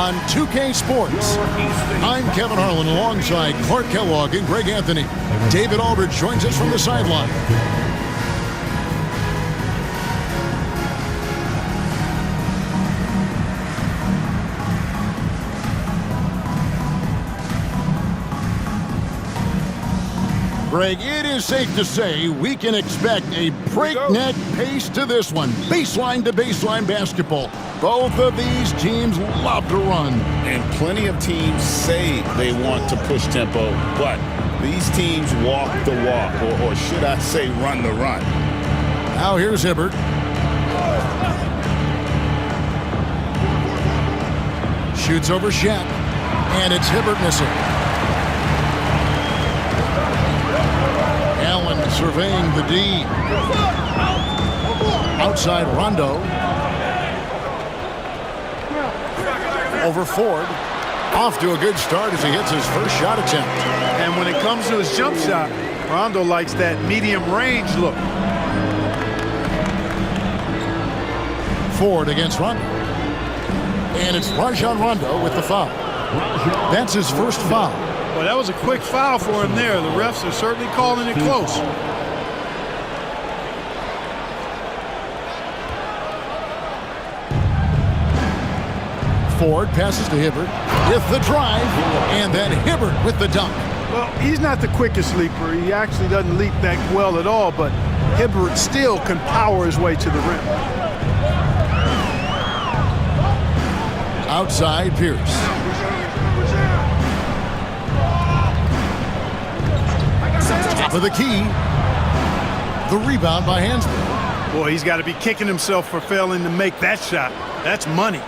On 2K Sports, I'm Kevin Harlan alongside Clark Kellogg and Greg Anthony. David Aldridge joins us from the sideline. Greg, it is safe to say we can expect a breakneck pace to this one. Baseline to baseline basketball. Both of these teams love to run. And plenty of teams say they want to push tempo, but these teams walk the walk, or should I say run the run. Now here's Hibbert. Shoots over Shaq, and it's Hibbert missing. Allen surveying the D. Outside Rondo. Over Ford. Off to a good start as he hits his first shot attempt. And when it comes to his jump shot, Rondo likes that medium range look. Ford against Rondo. And it's Rajon Rondo with the foul. That's his first foul. Well, that was a quick foul for him there. The refs are certainly calling it close. Ford passes to Hibbert with the drive, and then Hibbert with the dunk. Well, he's not the quickest leaper. He actually doesn't leap that well at all, but Hibbert still can power his way to the rim. Outside Pierce. Top of the key. The rebound by Hansbrough. Boy, he's got to be kicking himself for failing to make that shot. That's money.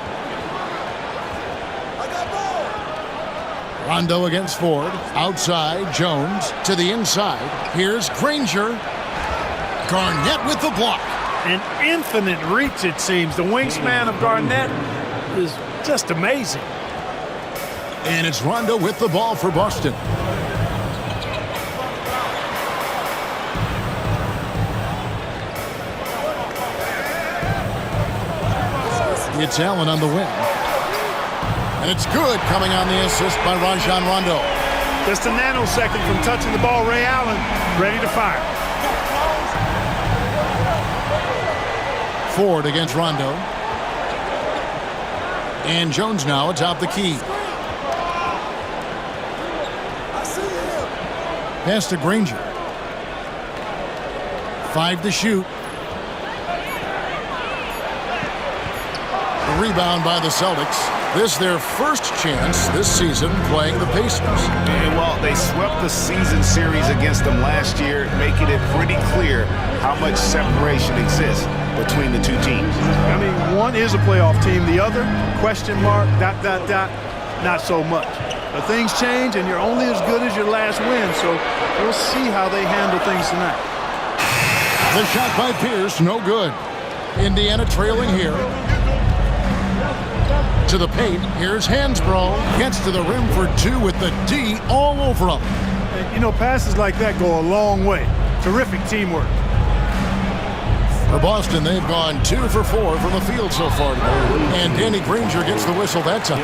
Rondo against Ford. Outside, Jones to the inside. Here's Granger. Garnett with the block. An infinite reach, it seems. The wingspan of Garnett is just amazing. And it's Rondo with the ball for Boston. It's Allen on the wing. And it's good, coming on the assist by Rajon Rondo. Just a nanosecond from touching the ball, Ray Allen ready to fire. Ford against Rondo. And Jones now atop the key. Pass to Granger. 5 to shoot. The rebound by the Celtics. This their first chance this season playing the Pacers. And well, they swept the season series against them last year, making it pretty clear how much separation exists between the two teams. I mean, one is a playoff team. The other, question mark, ... not so much. But things change, and you're only as good as your last win, so we'll see how they handle things tonight. The shot by Pierce, no good. Indiana trailing here. To the paint, here's Hansbrough. Gets to the rim for 2 with the D all over him. And, you know, passes like that go a long way. Terrific teamwork. For Boston, they've gone 2 for 4 from the field so far today. And Danny Granger gets the whistle that time.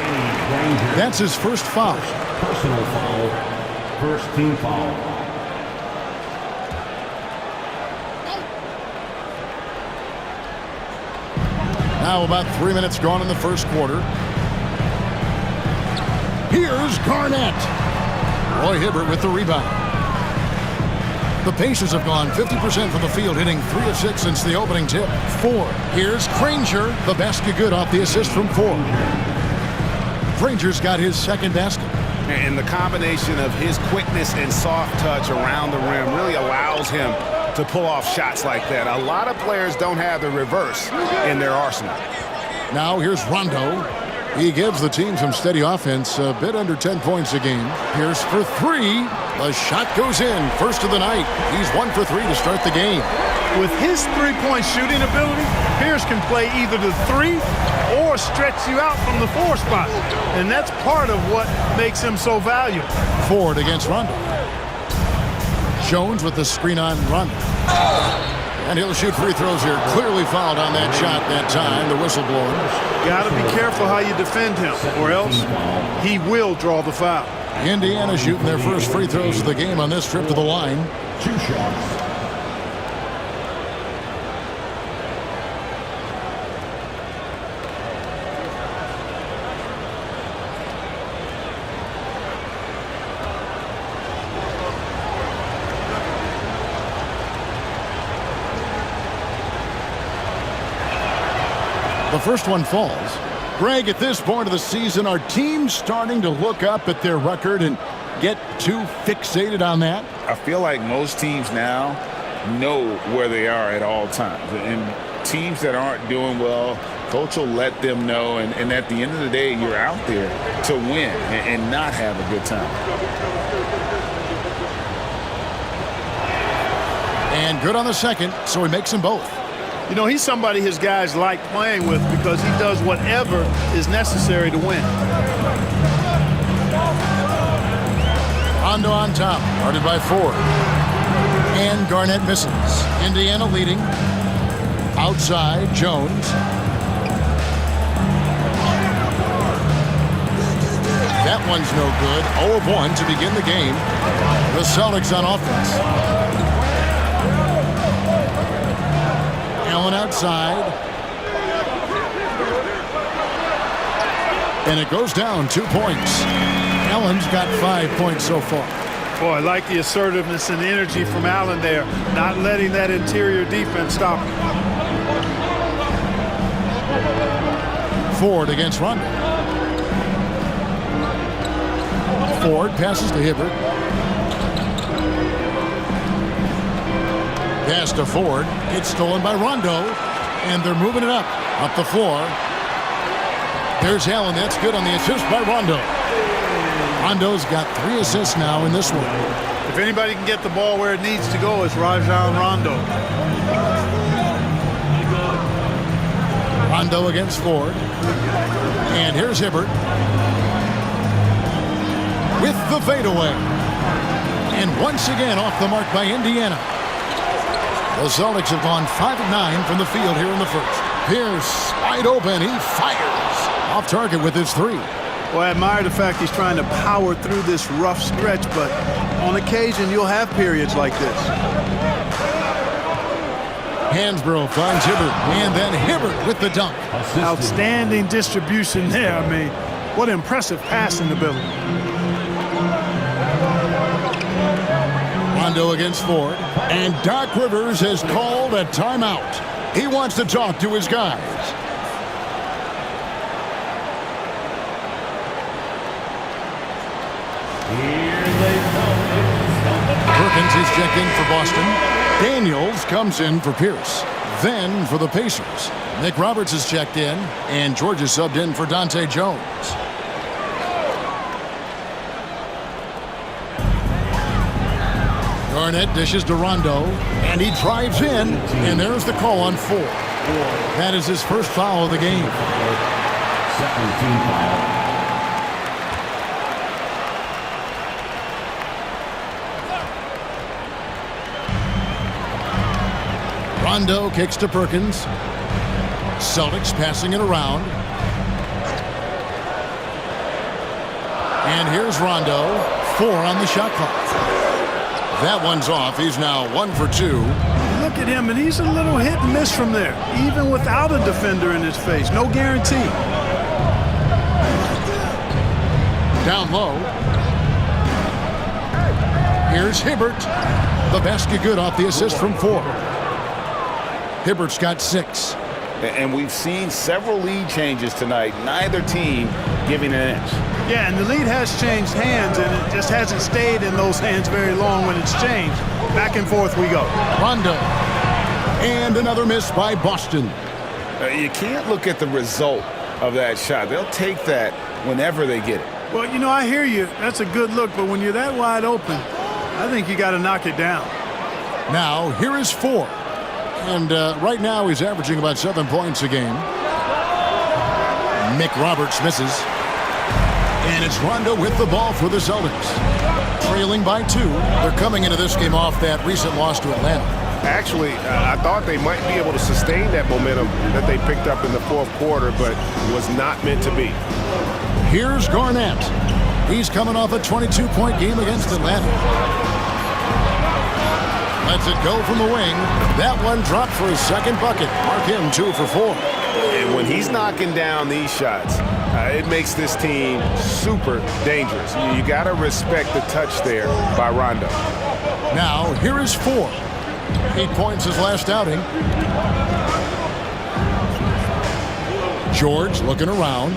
That's his first foul. Personal foul. First team foul. Now about 3 minutes gone in the first quarter. Here's Garnett. Roy Hibbert with the rebound. The Pacers have gone 50% from the field, hitting 3 of 6 since the opening tip. 4. Here's Granger. The basket good off the assist from Ford. Granger's got his second basket. And the combination of his quickness and soft touch around the rim really allows him to pull off shots like that. A lot of players don't have the reverse in their arsenal. Now here's Rondo. He gives the team some steady offense, a bit under 10 points a game. Here's for 3. The shot goes in. First of the night. He's 1 for 3 to start the game. With his three-point shooting ability, Pierce can play either the 3 or stretch you out from the 4 spot. And that's part of what makes him so valuable. Ford against Rondo. Jones with the screen on Rondo. And he'll shoot free throws here. Clearly fouled on that shot that time, the whistle blown. Got to be careful how you defend him, or else he will draw the foul. Indiana shooting their first free throws of the game on this trip to the line. 2 shots. The first one falls. Greg, at this point of the season, are teams starting to look up at their record and get too fixated on that? I feel like most teams now know where they are at all times. And teams that aren't doing well, coach will let them know. And at the end of the day, you're out there to win and not have a good time. And good on the second, so he makes them both. You know, he's somebody his guys like playing with because he does whatever is necessary to win. Rondo on top, guarded by Ford. And Garnett misses. Indiana leading. Outside, Jones. That one's no good. 0 of 1 to begin the game. The Celtics on offense. Allen outside. And it goes down 2 points. Allen's got 5 points so far. Boy, I like the assertiveness and energy from Allen there, not letting that interior defense stop him. Ford against Rondo. Ford passes to Hibbert. Pass to Ford. It's stolen by Rondo. And they're moving it up the floor. There's Allen. That's good on the assist by Rondo. Rondo's got 3 assists now in this one. If anybody can get the ball where it needs to go, it's Rajon Rondo. Rondo against Ford. And here's Hibbert. With the fadeaway. And once again off the mark by Indiana. The Celtics have gone 5 of 9 from the field here in the first. Pierce wide open. He fires. Off target with his 3. Well, I admire the fact he's trying to power through this rough stretch, but on occasion you'll have periods like this. Hansbrough finds Hibbert, and then Hibbert with the dunk. Outstanding distribution there. I mean, what impressive passing ability. Rondo against Ford, and Doc Rivers has called a timeout. He wants to talk to his guys. Perkins is checked in for Boston. Daniels comes in for Pierce. Then for the Pacers, Nick Roberts is checked in, and George is subbed in for Dante Jones. Garnett dishes to Rondo, and he drives in, and there's the call on Ford. That is his first foul of the game. Second team foul. Rondo kicks to Perkins. Celtics passing it around. And here's Rondo. 4 on the shot clock. That one's off. He's now 1 for 2. Look at him, and he's a little hit and miss from there, even without a defender in his face. No guarantee. Down low. Here's Hibbert. The basket good off the assist from Ford. Hibbert's got 6. And we've seen several lead changes tonight. Neither team giving an inch. Yeah, and the lead has changed hands, and it just hasn't stayed in those hands very long when it's changed. Back and forth we go. Rondo. And another miss by Boston. You can't look at the result of that shot. They'll take that whenever they get it. Well, you know, I hear you. That's a good look, but when you're that wide open, I think you got to knock it down. Now, here is Ford. And right now he's averaging about 7 points a game. Mick Roberts misses. And it's Rondo with the ball for the Celtics. Trailing by 2. They're coming into this game off that recent loss to Atlanta. Actually, I thought they might be able to sustain that momentum that they picked up in the fourth quarter, but was not meant to be. Here's Garnett. He's coming off a 22-point game against Atlanta. Lets it go from the wing. That one dropped for his second bucket. Mark him 2 for 4. And when he's knocking down these shots, it makes this team super dangerous. You got to respect the touch there by Rondo. Now, here is 4. 8 points his last outing. George looking around.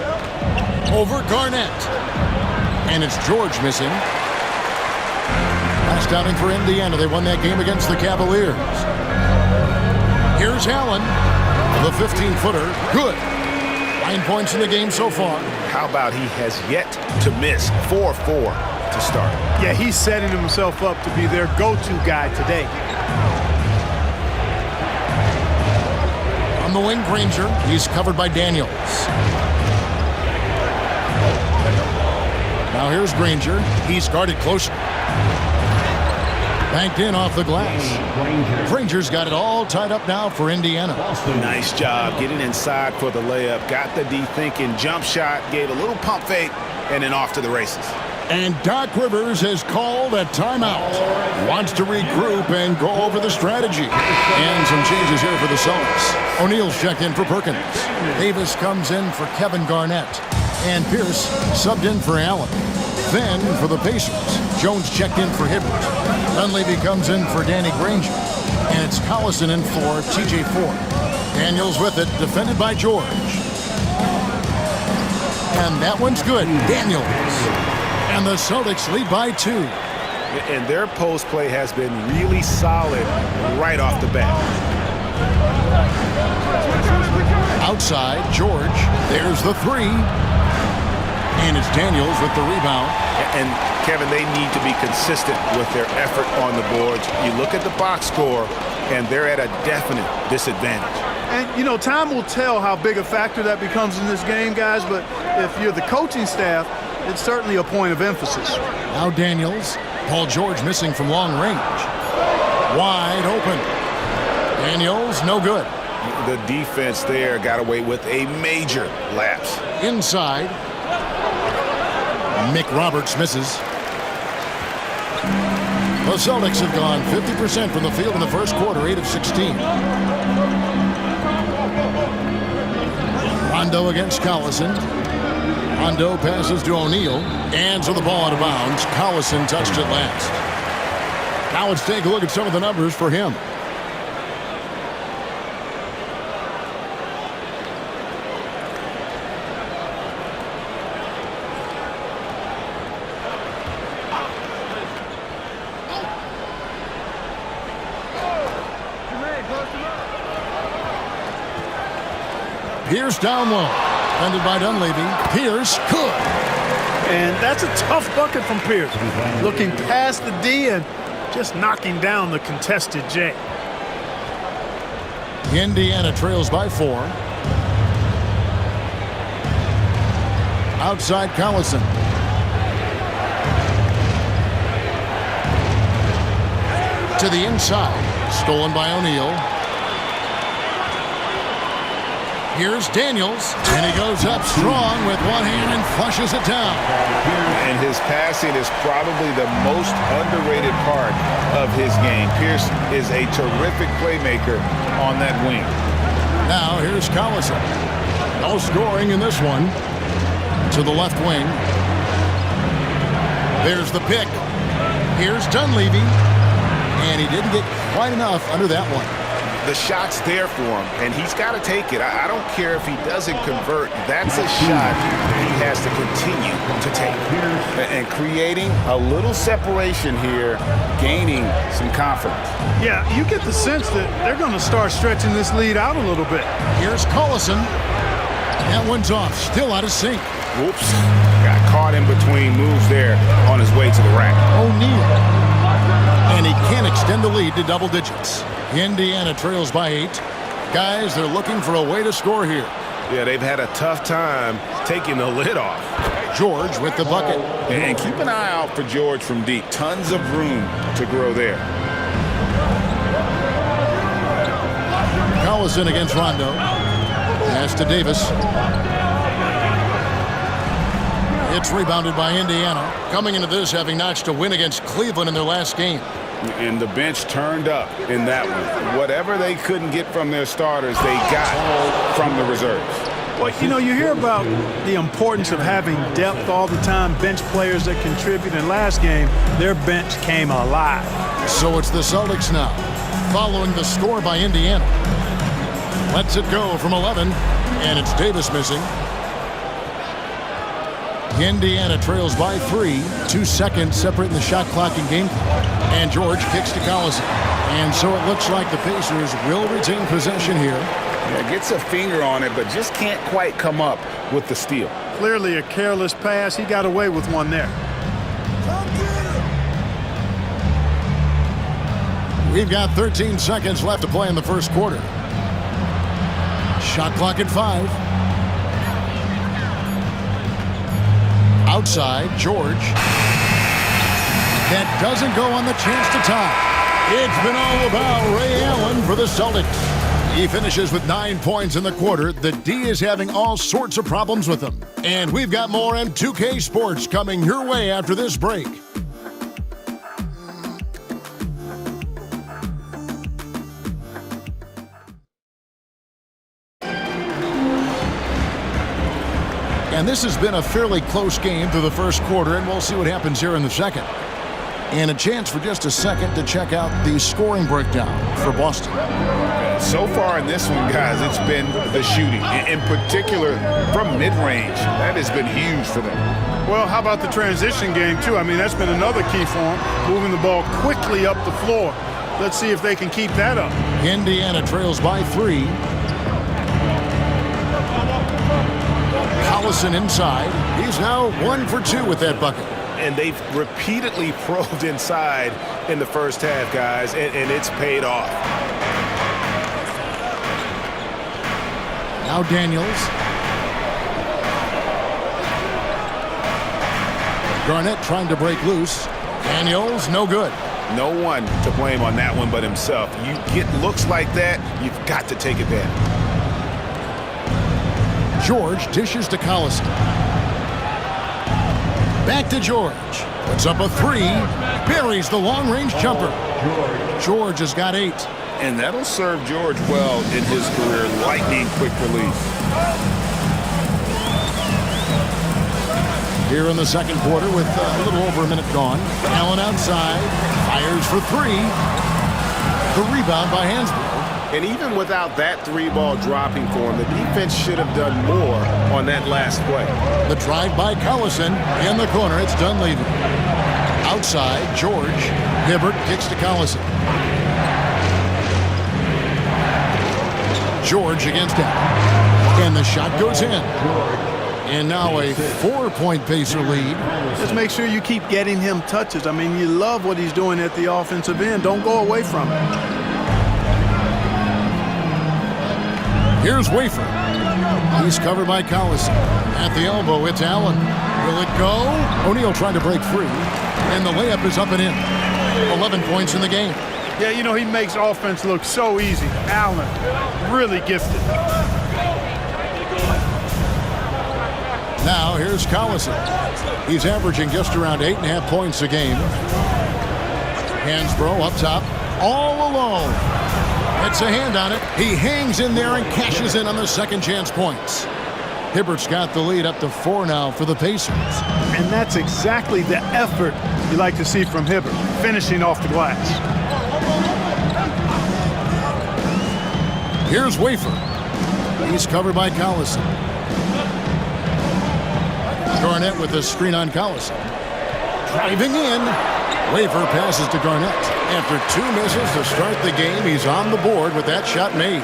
Over Garnett. And it's George missing. Last outing for Indiana. They won that game against the Cavaliers. Here's Allen. The 15-footer. Good. 9 points in the game so far. How about he has yet to miss 4-4 to start? Yeah, he's setting himself up to be their go-to guy today. On the wing, Granger. He's covered by Daniels. Now here's Granger. He's guarded closer. Banked in off the glass. Granger's got it all tied up now for Indiana. Nice job getting inside for the layup. Got the D-thinking jump shot. Gave a little pump fake. And then off to the races. And Doc Rivers has called a timeout. Wants to regroup and go over the strategy. And some changes here for the Celtics. O'Neal's checked in for Perkins. Davis comes in for Kevin Garnett. And Pierce subbed in for Allen. Then for the Pacers, Jones checked in for Hibbert. Dunleavy comes in for Danny Granger. And it's Collison in for TJ Ford. Daniels with it, defended by George. And that one's good. Daniels. And the Celtics lead by 2. And their post play has been really solid right off the bat. Outside, George. There's the 3. And it's Daniels with the rebound. And, Kevin, they need to be consistent with their effort on the boards. You look at the box score, and they're at a definite disadvantage. And, you know, time will tell how big a factor that becomes in this game, guys, but if you're the coaching staff, it's certainly a point of emphasis. Now Daniels. Paul George missing from long range. Wide open. Daniels, no good. The defense there got away with a major lapse. Inside. Mick Roberts misses. The Celtics have gone 50% from the field in the first quarter, 8 of 16. Rondo against Collison. Rondo passes to O'Neal. And so the ball out of bounds. Collison touched it last. Now let's take a look at some of the numbers for him. Pierce down low. Defended by Dunleavy. Pierce, good. And that's a tough bucket from Pierce. Looking past the D and just knocking down the contested J. Indiana trails by 4. Outside Collison. To the inside. Stolen by O'Neal. Here's Daniels, and he goes up strong with one hand and flushes it down. And his passing is probably the most underrated part of his game. Pierce is a terrific playmaker on that wing. Now here's Collison. No scoring in this one. To the left wing. There's the pick. Here's Dunleavy. And he didn't get quite enough under that one. The shot's there for him, and he's got to take it. I don't care if he doesn't convert. That's a shot he has to continue to take. And creating a little separation here, gaining some confidence. Yeah, you get the sense that they're going to start stretching this lead out a little bit. Here's Collison. That one's off, still out of sync. Whoops. Got caught in between moves there on his way to the rack. O'Neal. And he can't extend the lead to double digits. Indiana trails by 8. Guys, they're looking for a way to score here. Yeah, they've had a tough time taking the lid off. George with the bucket. And keep an eye out for George from deep. Tons of room to grow there. Collison against Rondo. Pass to Davis. It's rebounded by Indiana. Coming into this, having notched a win against Cleveland in their last game. And the bench turned up in that one. Whatever they couldn't get from their starters, they got from the reserves. Well, you know, you hear about the importance of having depth all the time, bench players that contribute. In last game, their bench came alive. So it's the Celtics now, following the score by Indiana. Lets it go from 11, and it's Davis missing. Indiana trails by 3. 2 seconds separating the shot clock and game clock. And George kicks to Collison. And so it looks like the Pacers will retain possession here. Yeah, gets a finger on it, but just can't quite come up with the steal. Clearly a careless pass. He got away with one there. We've got 13 seconds left to play in the first quarter. Shot clock at 5. Outside, George. That doesn't go on the chance to tie. It's been all about Ray Allen for the Celtics. He finishes with 9 points in the quarter. The D is having all sorts of problems with him. And we've got more M2K Sports coming your way after this break. And this has been a fairly close game through the first quarter, and we'll see what happens here in the second. And a chance for just a second to check out the scoring breakdown for Boston. So far in this one, guys, it's been the shooting. In particular, from mid-range. That has been huge for them. Well, how about the transition game, too? I mean, that's been another key for them, moving the ball quickly up the floor. Let's see if they can keep that up. Indiana trails by 3. Collison inside. He's now 1 for 2 with that bucket. And they've repeatedly probed inside in the first half, guys, and it's paid off. Now Daniels. Garnett trying to break loose. Daniels, no good. No one to blame on that one but himself. You get looks like that, you've got to take advantage. George dishes to Collison. Back to George. Puts up a 3. Buries the long-range jumper. George has got 8. And that'll serve George well in his career. Lightning quick release. Here in the second quarter with a little over a minute gone. Allen outside. Fires for 3. The rebound by Hansbrough. And even without that 3-ball dropping for him, the defense should have done more on that last play. The drive by Collison in the corner. It's Dunleavy. Outside, George. Hibbert kicks to Collison. George against Allen. And the shot goes in. And now a 4-point Pacer lead. Just make sure you keep getting him touches. I mean, you love what he's doing at the offensive end. Don't go away from it. Here's Wafer. He's covered by Collison. At the elbow, it's Allen. Will it go? O'Neal trying to break free. And the layup is up and in. 11 points in the game. Yeah, you know, he makes offense look so easy. Allen, really gifted. Now, here's Collison. He's averaging just around 8.5 points a game. Hansbrough up top. All alone. It's a hand on it. He hangs in there and cashes in on the second chance points. Hibbert's got the lead up to 4 now for the Pacers. And that's exactly the effort you like to see from Hibbert, finishing off the glass. Here's Wafer. He's covered by Collison. Garnett with the screen on Collison. Driving in. Wafer passes to Garnett. After 2 misses to start the game, he's on the board with that shot made.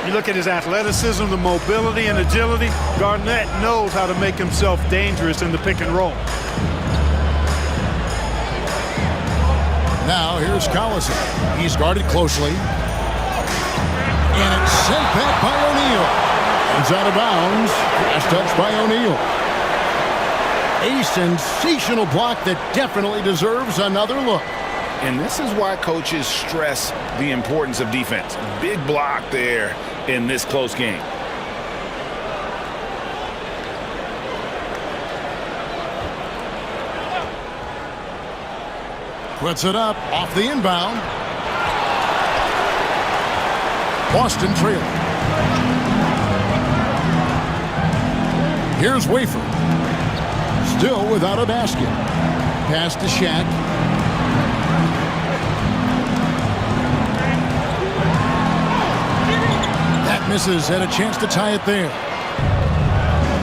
You look at his athleticism, the mobility and agility. Garnett knows how to make himself dangerous in the pick and roll. Now here's Collison. He's guarded closely. And it's sent back by O'Neal. It's out of bounds. Last touch by O'Neal. A sensational block that definitely deserves another look. And this is why coaches stress the importance of defense. Big block there in this close game. Puts it up off the inbound. Boston trailing. Here's Wafer. Still without a basket. Pass to Shaq. That misses. Had a chance to tie it there.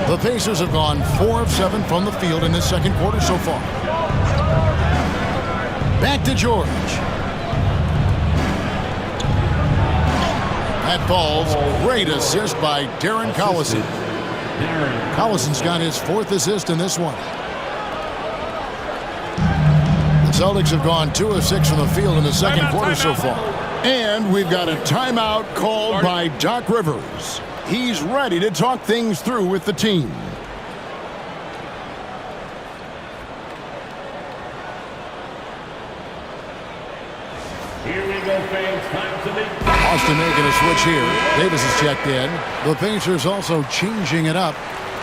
The Pacers have gone 4 of 7 from the field in this second quarter so far. Back to George. That falls. Great assist by Darren Collison. Collison's got his 4th assist in this one. The Celtics have gone 2 of 6 from the field in the second quarter so far. And we've got a timeout called by Doc Rivers. He's ready to talk things through with the team. Austin making a switch here. Davis is checked in. The Pacers also changing it up.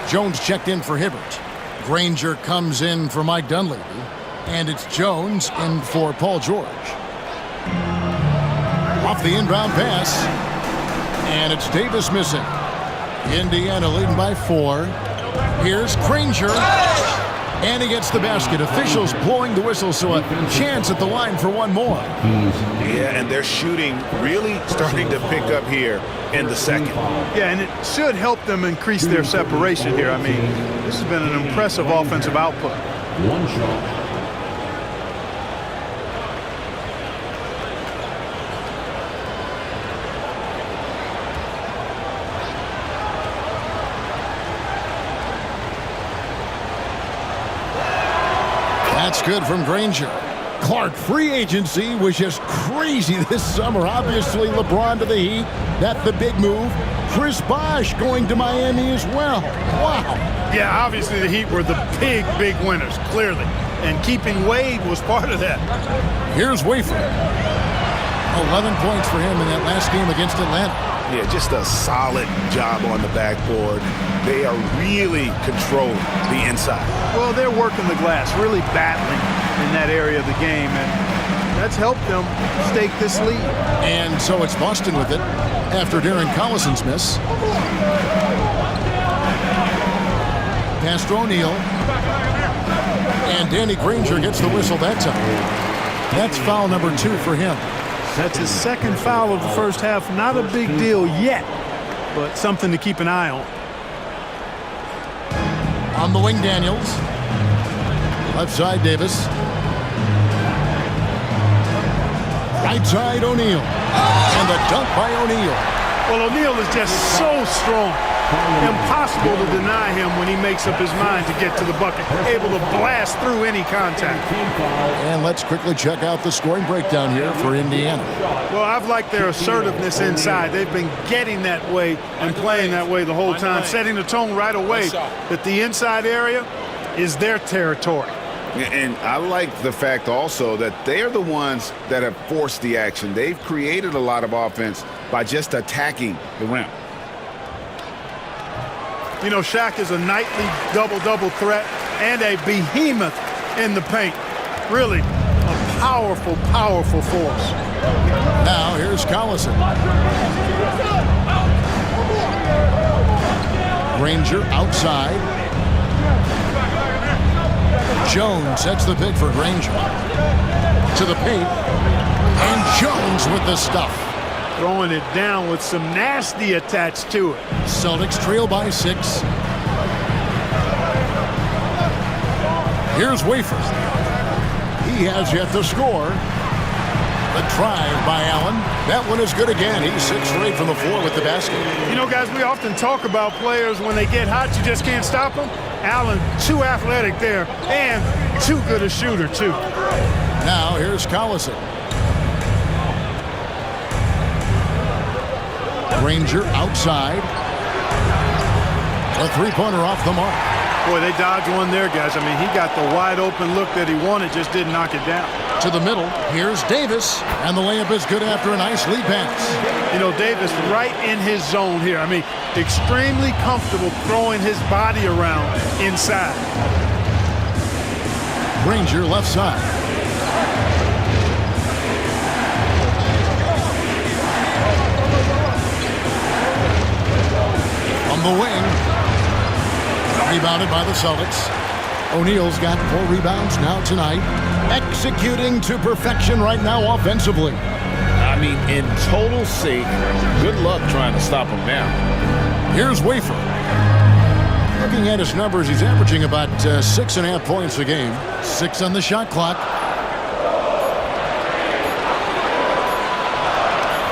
Jones checked in for Hibbert. Granger comes in for Mike Dunleavy. And it's Jones in for Paul George. Off the inbound pass. And it's Davis missing. Indiana leading by 4. Here's Granger. And he gets the basket. Officials blowing the whistle, so a chance at the line for one more. Yeah, and they're shooting really starting to pick up here in the second. Yeah, and it should help them increase their separation here. I mean, this has been an impressive offensive output. One shot. That's good from Granger. Clark, free agency was just crazy this summer. Obviously, LeBron to the Heat. That's the big move. Chris Bosh going to Miami as well. Wow. Yeah, obviously the Heat were the big winners, clearly. And keeping Wade was part of that. Here's Wafer. 11 points for him in that last game against Atlanta. Yeah, just a solid job on the backboard. They are really controlling the inside. Well, they're working the glass, really battling in that area of the game, and that's helped them stake this lead. And so it's Boston with it after Darren Collison's miss. Pass to O'Neal. And Danny Granger gets the whistle that time. That's foul number 2 for him. That's his second foul of the first half. Not a big deal yet, but something to keep an eye on. On the wing, Daniels. Left side, Davis. Right side, O'Neal. And the dunk by O'Neal. Well, O'Neal is just so strong. Impossible to deny him when he makes up his mind to get to the bucket. Able to blast through any contact. And let's quickly check out the scoring breakdown here for Indiana. Well, I've liked their assertiveness inside. They've been getting that way and playing that way the whole time, setting the tone right away that the inside area is their territory. And I like the fact also that they're the ones that have forced the action. They've created a lot of offense by just attacking the rim. You know, Shaq is a nightly double-double threat and a behemoth in the paint. Really a powerful, powerful force. Now here's Collison. Granger outside. Jones sets the pick for Granger. To the paint. And Jones with the stuff. Throwing it down with some nasty attached to it. Celtics trail by 6. Here's Wafer. He has yet to score. The drive by Allen. That one is good again. He's 6 for 8 from the floor with the basket. You know, guys, we often talk about players when they get hot, you just can't stop them. Allen, too athletic there, and too good a shooter, too. Now here's Collison. Granger outside. A three-pointer off the mark. Boy, they dodged one there, guys. I mean, he got the wide open look that he wanted, just didn't knock it down. To the middle, here's Davis, and the layup is good after a nice lead pass. You know, Davis right in his zone here. I mean, extremely comfortable throwing his body around inside. Granger left side. On the wing. Rebounded by the Celtics. O'Neal's got 4 rebounds now tonight. Executing to perfection right now offensively. I mean, in total sync, good luck trying to stop him now. Here's Wafer. Looking at his numbers, he's averaging about 6.5 points a game. 6 on the shot clock.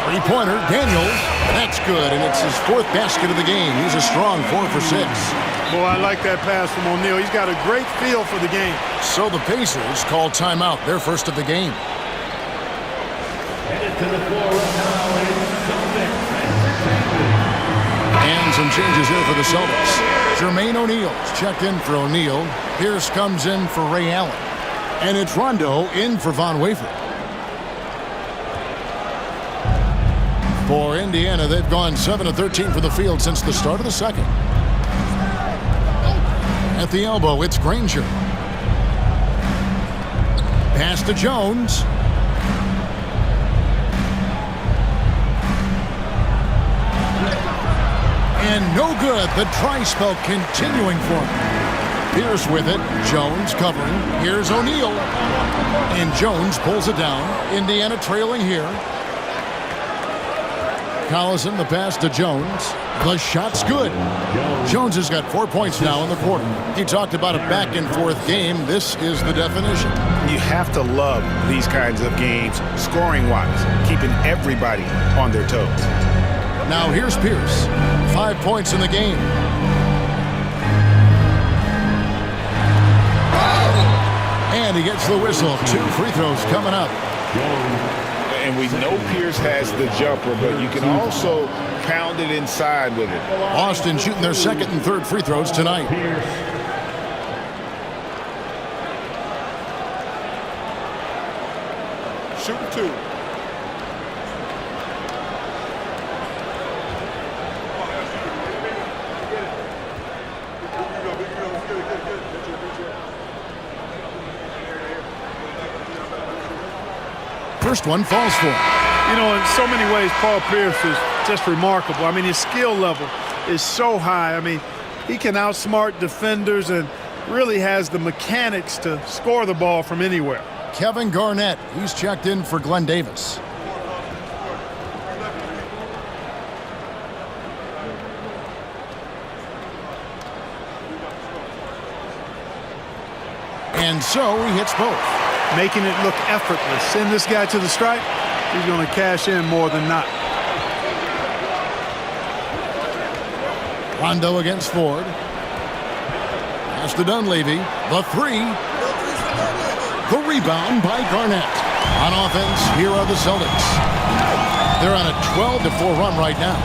Three-pointer, Daniels. That's good, and it's his 4th basket of the game. He's a strong 4 for 6. Boy, I like that pass from O'Neal. He's got a great feel for the game. So the Pacers call timeout, their first of the game. Headed to the floor right now is Celtics. And some changes here for the Celtics. Jermaine O'Neal's checked in for O'Neal. Pierce comes in for Ray Allen. And it's Rondo in for Von Wafer. For Indiana, they've gone 7 of 13 for the field since the start of the second. At the elbow, it's Granger. Pass to Jones. And no good. The try spell continuing for him. Pierce with it. Jones covering. Here's O'Neal. And Jones pulls it down. Indiana trailing here. Collison, the pass to Jones. The shot's good. Jones has got 4 points now in the quarter. He talked about a back-and-forth game. This is the definition. You have to love these kinds of games, scoring-wise, keeping everybody on their toes. Now here's Pierce. 5 points in the game. And he gets the whistle. 2 free throws coming up. And we know Pierce has the jumper, but you can also pound it inside with it. Austin shooting their 2nd and 3rd free throws tonight. Shooting 2. First one falls for him. You know, in so many ways, Paul Pierce is just remarkable. I mean, his skill level is so high. I mean, he can outsmart defenders and really has the mechanics to score the ball from anywhere. Kevin Garnett, he's checked in for Glenn Davis. And so he hits both. Making it look effortless. Send this guy to the stripe, he's going to cash in more than not. Rondo against Ford. Pass to Dunleavy. The 3. The rebound by Garnett. On offense, here are the Celtics. They're on a 12-4 run right now.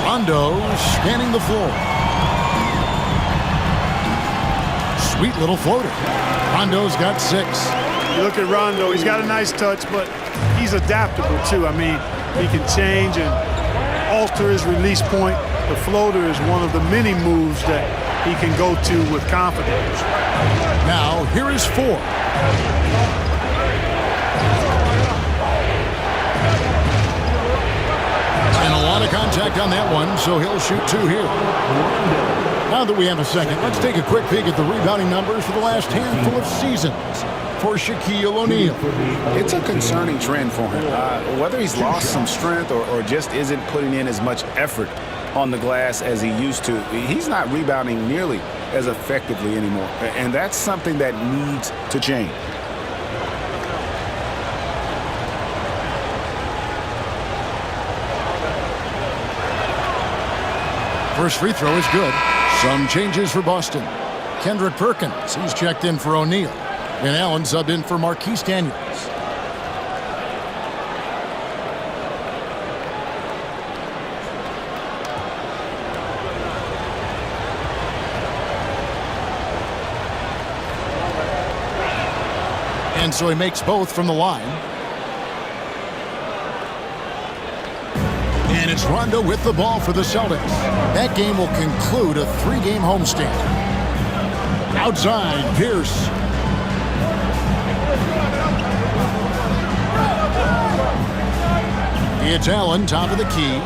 Rondo scanning the floor. Sweet little floater. Rondo's got 6. You look at Rondo, he's got a nice touch, but he's adaptable too. I mean, he can change and alter his release point. The floater is one of the many moves that he can go to with confidence. Now, here is 4. And a lot of contact on that one, so he'll shoot 2 here. Now that we have a second, let's take a quick peek at the rebounding numbers for the last handful of seasons for Shaquille O'Neal. It's a concerning trend for him. Whether he's lost some strength or just isn't putting in as much effort on the glass as he used to, he's not rebounding nearly as effectively anymore. And that's something that needs to change. First free throw is good. Some changes for Boston. Kendrick Perkins, he's checked in for O'Neal. And Allen subbed in for Marquise Daniels. And so he makes both from the line. And it's Rondo with the ball for the Celtics. That game will conclude a 3-game homestand. Outside, Pierce. It's Allen, top of the key.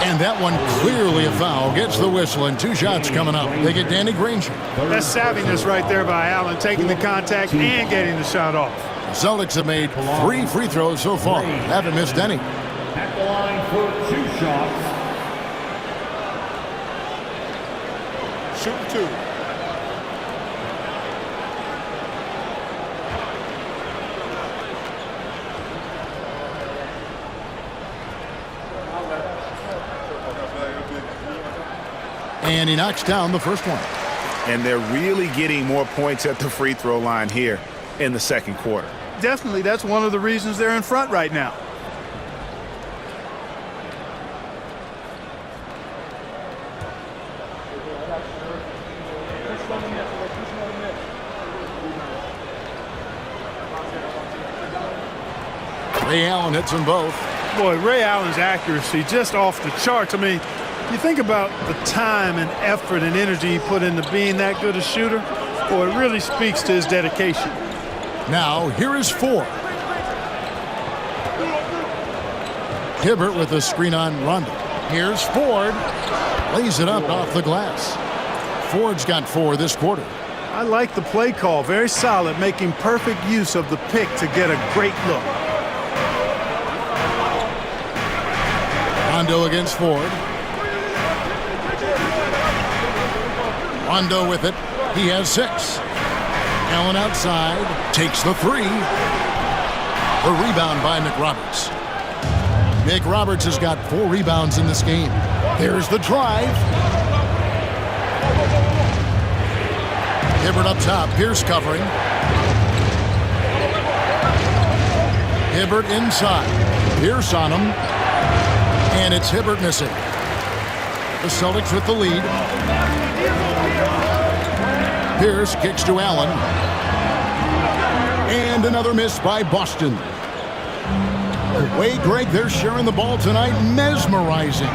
And that one clearly a foul. Gets the whistle, and 2 shots coming up. They get Danny Granger. That's savviness right there by Allen, taking the contact and getting the shot off. The Celtics have made 3 free throws so far. Haven't missed any. At the line for 2 shots. Shooting 2. And he knocks down the first one. And they're really getting more points at the free throw line here in the second quarter. Definitely, that's one of the reasons they're in front right now. Ray Allen hits them both. Boy, Ray Allen's accuracy just off the charts. I mean, you think about the time and effort and energy he put into being that good a shooter. Boy, it really speaks to his dedication. Now, here is Ford. Hibbert with a screen on Rondo. Here's Ford. Lays it up off the glass. Ford's got 4 this quarter. I like the play call. Very solid, making perfect use of the pick to get a great look. Rondo against Ford. Rondo with it. He has 6. Allen outside. Takes the 3. The rebound by McRoberts. McRoberts has got 4 rebounds in this game. There's the drive. Hibbert up top. Pierce covering. Hibbert inside. Pierce on him. And it's Hibbert missing. The Celtics with the lead. Pierce kicks to Allen. And another miss by Boston. Wade, Greg, they're sharing the ball tonight. Mesmerizing.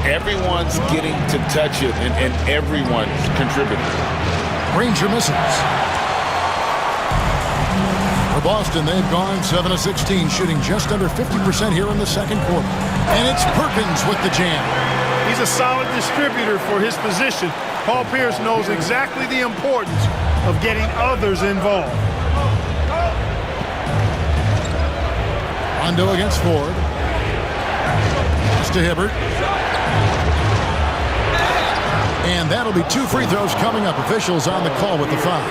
Everyone's getting to touch it, and everyone's contributing. Granger misses. For Boston, they've gone 7 of 16, shooting just under 50% here in the second quarter. And it's Perkins with the jam. He's a solid distributor for his position. Paul Pierce knows exactly the importance of getting others involved. Rondo against Ford. Pass to Hibbert. And that'll be 2 free throws coming up. Officials on the call with the foul.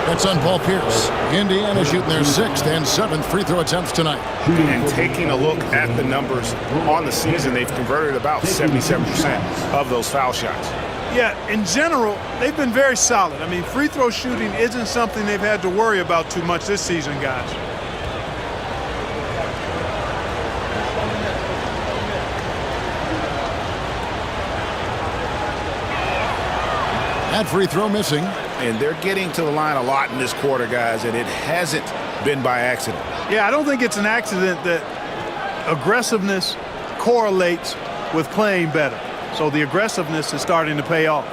That's on Paul Pierce. Indiana shooting their 6th and 7th free throw attempts tonight. And taking a look at the numbers on the season, they've converted about 77% of those foul shots. Yeah, in general, they've been very solid. I mean, free throw shooting isn't something they've had to worry about too much this season, guys. That free throw missing. And they're getting to the line a lot in this quarter, guys, and it hasn't been by accident. Yeah, I don't think it's an accident that aggressiveness correlates with playing better. So the aggressiveness is starting to pay off.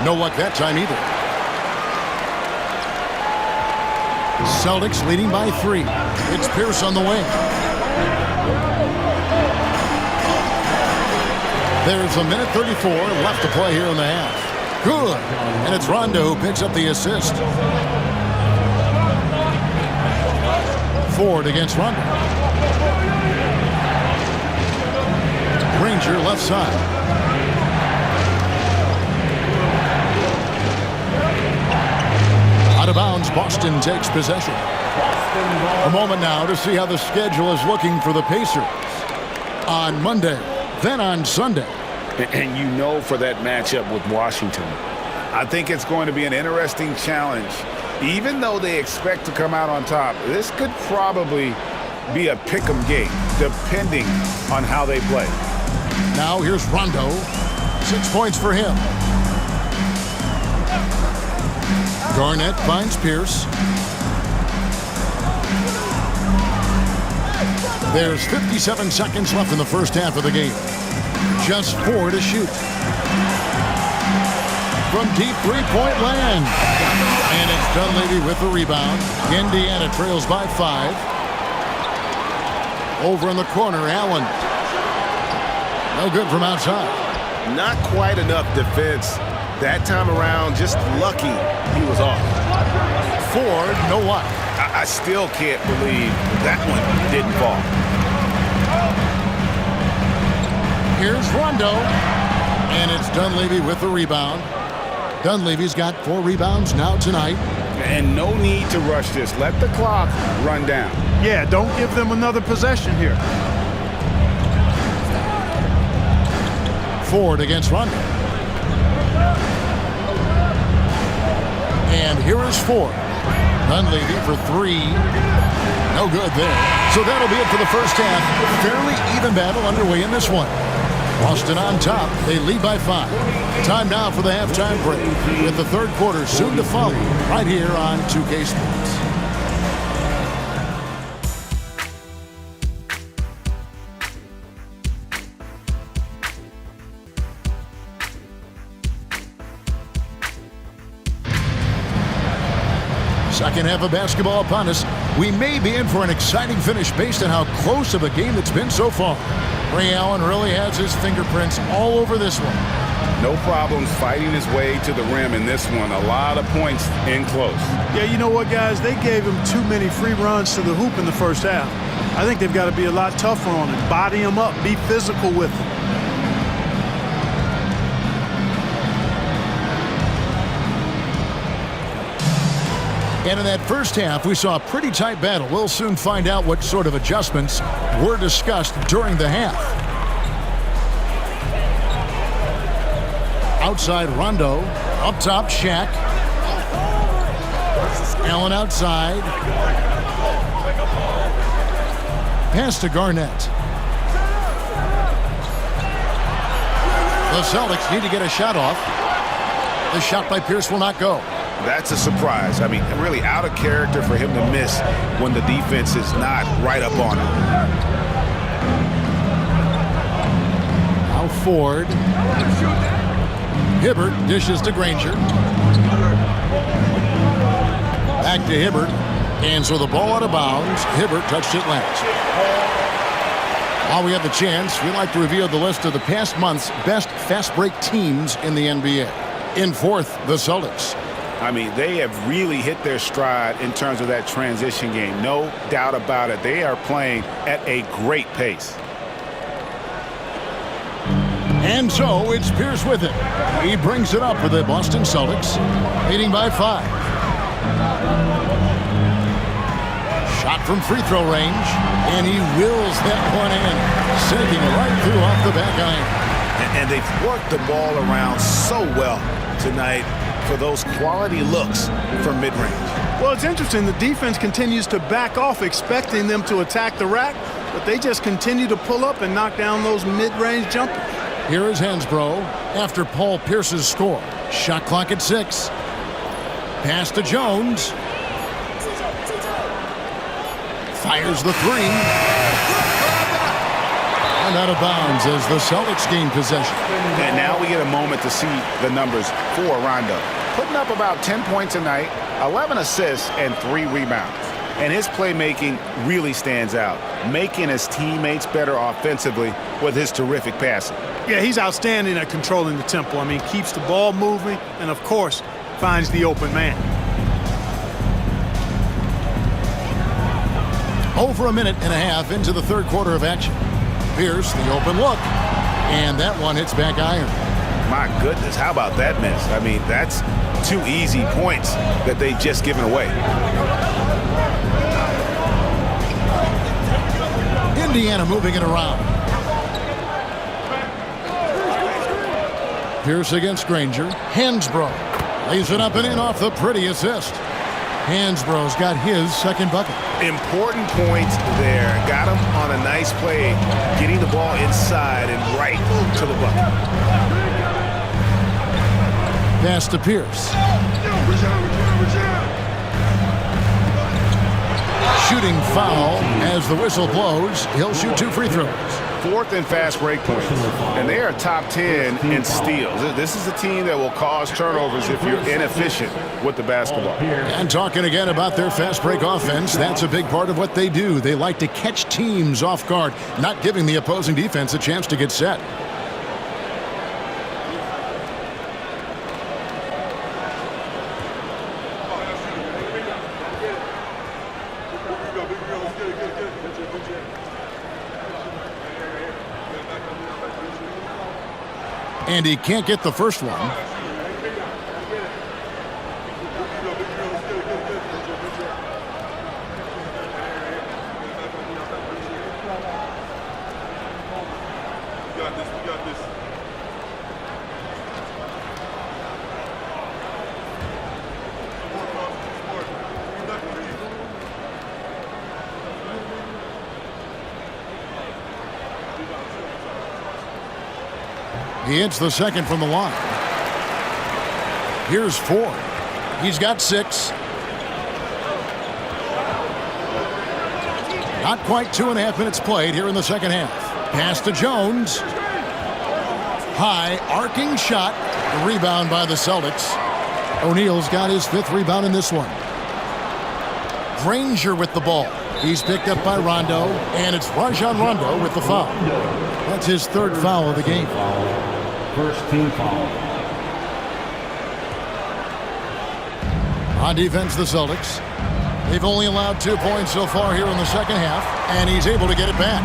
No luck that time either. Celtics leading by 3. It's Pierce on the wing. There's a minute 34 left to play here in the half. Good. And it's Rondo who picks up the assist. Ford against Rondo. Granger left side. Out of bounds, Boston takes possession. A moment now to see how the schedule is looking for the Pacers. On Monday, then on Sunday. And you know for that matchup with Washington, I think it's going to be an interesting challenge. Even though they expect to come out on top, this could probably be a pick-em game, depending on how they play. Now here's Rondo. 6 points for him. Garnett finds Pierce. There's 57 seconds left in the first half of the game. Just 4 to shoot. From deep three-point land. And it's Dunleavy with the rebound. Indiana trails by 5. Over in the corner, Allen. No good from outside. Not quite enough defense. That time around, just lucky he was off. Ford, no luck. I still can't believe that one didn't fall. Here's Rondo. And it's Dunleavy with the rebound. Dunleavy's got 4 rebounds now tonight. And no need to rush this. Let the clock run down. Yeah, don't give them another possession here. Ford against Rondo. And here is Ford. Dunleavy for 3. No good there. So that'll be it for the first half. Fairly even battle underway in this one. Boston on top. They lead by 5. Time now for the halftime break, with the third quarter soon to follow right here on 2K Sports. Second half of basketball upon us. We may be in for an exciting finish based on how close of a game it's been so far. Ray Allen really has his fingerprints all over this one. No problems fighting his way to the rim in this one. A lot of points in close. Yeah, you know what, guys? They gave him too many free runs to the hoop in the first half. I think they've got to be a lot tougher on him. Body him up. Be physical with him. And in that first half, we saw a pretty tight battle. We'll soon find out what sort of adjustments were discussed during the half. Outside Rondo. Up top, Shaq. Allen outside. Pass to Garnett. The Celtics need to get a shot off. The shot by Pierce will not go. That's a surprise. I mean, really out of character for him to miss when the defense is not right up on him. Now Ford. Hibbert dishes to Granger. Back to Hibbert. And so the ball out of bounds. Hibbert touched it last. While we have the chance, we'd like to reveal the list of the past month's best fast break teams in the NBA. In fourth, the Celtics. I mean, they have really hit their stride in terms of that transition game. No doubt about it. They are playing at a great pace. And so it's Pierce with it. He brings it up for the Boston Celtics, leading by 5. Shot from free throw range, and he wills that one in, sending it right through off the back iron. And they've worked the ball around so well tonight for those quality looks from mid-range. Well, it's interesting. The defense continues to back off, expecting them to attack the rack, but they just continue to pull up and knock down those mid-range jumpers. Here is Hansbrough after Paul Pierce's score. Shot clock at 6. Pass to Jones. Fires the 3. And out of bounds as the Celtics gain possession. And now we get a moment to see the numbers for Rondo. Putting up about 10 points a night, 11 assists, and 3 rebounds. And his playmaking really stands out, making his teammates better offensively with his terrific passing. Yeah, he's outstanding at controlling the tempo. I mean, keeps the ball moving and, of course, finds the open man. Over a minute and a half into the third quarter of action. Pierce, the open look, and that one hits back iron. My goodness, how about that miss? I mean, that's 2 easy points that they just given away. Indiana moving it around. Pierce against Granger. Hansbrough lays it up and in off the pretty assist. Hansbrough's got his second bucket. Important points there. Got him on a nice play, getting the ball inside and right to the bucket. Pass to Pierce. Shooting foul as the whistle blows. He'll shoot 2 free throws. 4th and fast break points. And they are top 10 in steals. This is a team that will cause turnovers if you're inefficient with the basketball. And talking again about their fast break offense, that's a big part of what they do. They like to catch teams off guard, not giving the opposing defense a chance to get set. And he can't get the first one. He hits the second from the line. Here's Ford. He's got 6. Not quite 2.5 minutes played here in the second half. Pass to Jones. High arcing shot. The rebound by the Celtics. O'Neal's got his 5th rebound in this one. Granger with the ball. He's picked up by Rondo, and it's Rajon Rondo with the foul. That's his 3rd foul of the game. First team foul. On defense, the Celtics. They've only allowed 2 points so far here in the second half, and he's able to get it back.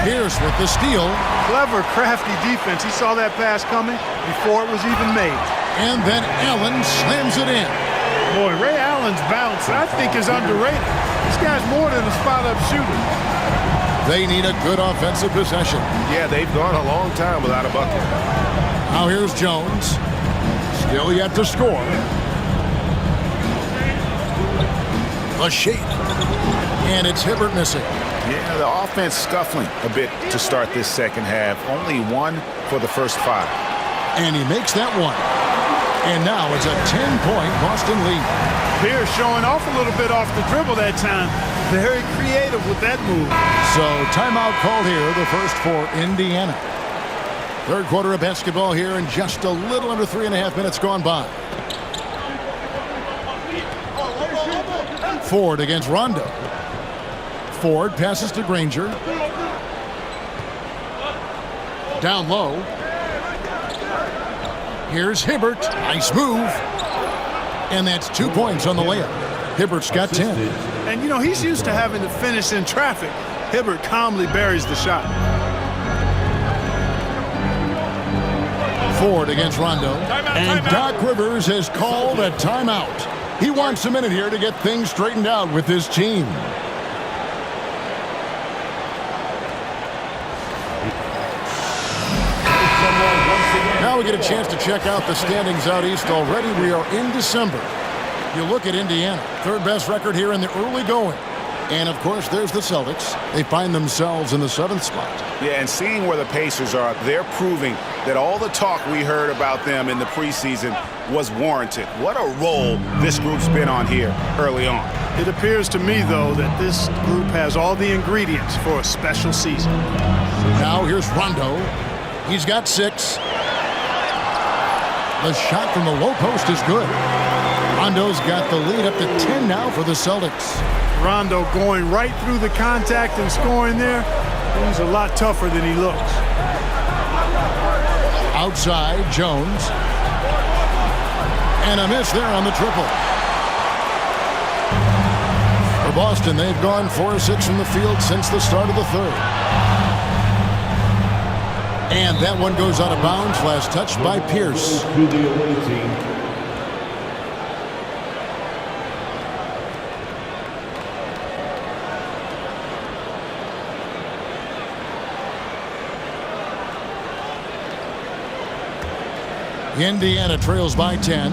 Pierce with the steal. Clever, crafty defense. He saw that pass coming before it was even made. And then Allen slams it in. Boy, Ray Allen's bounce, I think, is underrated. This guy's more than a spot-up shooter. They need a good offensive possession. Yeah, they've gone a long time without a bucket. Now here's Jones. Still yet to score. A shake. And it's Hibbert missing. Yeah, the offense scuffling a bit to start this second half. Only 1 for the first 5. And he makes that one. And now it's a 10-point Boston lead. Pierce showing off a little bit off the dribble that time. Very creative with that move. So timeout called here, the first for Indiana. 3rd quarter of basketball here, and just a little under 3.5 minutes gone by. Ford against Rondo. Ford passes to Granger. Down low. Here's Hibbert. Nice move. And that's 2 points on the layup. Hibbert's got 10. And, you know, he's used to having to finish in traffic. Hibbert calmly buries the shot. Ford against Rondo. And Doc Rivers has called a timeout. He wants a minute here to get things straightened out with his team. Now we get a chance to check out the standings out east already. We are in December. You look at Indiana, 3rd best record here in the early going. And, of course, there's the Celtics. They find themselves in the 7th spot. Yeah, and seeing where the Pacers are, they're proving that all the talk we heard about them in the preseason was warranted. What a role this group's been on here early on. It appears to me, though, that this group has all the ingredients for a special season. Now here's Rondo. He's got 6. The shot from the low post is good. Rondo's got the lead up to 10 now for the Celtics. Rondo going right through the contact and scoring there. He's a lot tougher than he looks. Outside, Jones. And a miss there on the triple. For Boston, they've gone 4-6 from the field since the start of the 3rd. And that one goes out of bounds. Last touch by Pierce. To the away team. Indiana trails by 10.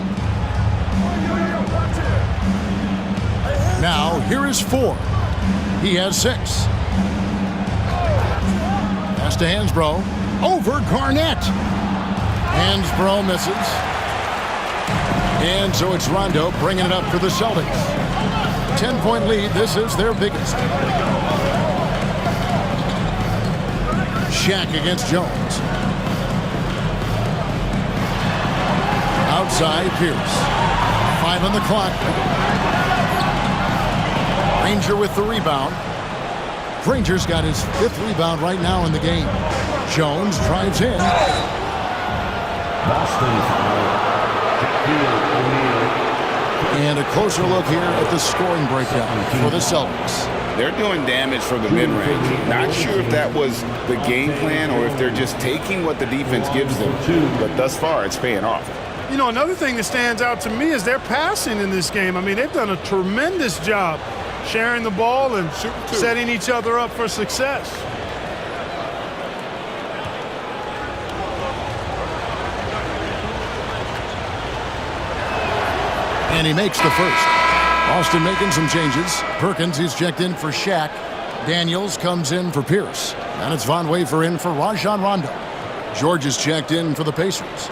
Now, here is 4. He has 6. Pass to Hansbrough. Over Garnett. Hansbrough misses. And so it's Rondo bringing it up for the Celtics. 10-point lead. This is their biggest. Shaq against Jones. Outside, Pierce. 5 on the clock. Granger with the rebound. Granger's got his 5th rebound right now in the game. Jones drives in. Boston foul. And a closer look here at the scoring breakdown for the Celtics. They're doing damage from the mid-range. Not sure if that was the game plan or if they're just taking what the defense gives them. But thus far, it's paying off. You know, another thing that stands out to me is their passing in this game. I mean, they've done a tremendous job sharing the ball and setting each other up for success. And he makes the first. Austin making some changes. Perkins, he's checked in for Shaq. Daniels comes in for Pierce. And it's Von Wafer in for Rajon Rondo. George is checked in for the Pacers.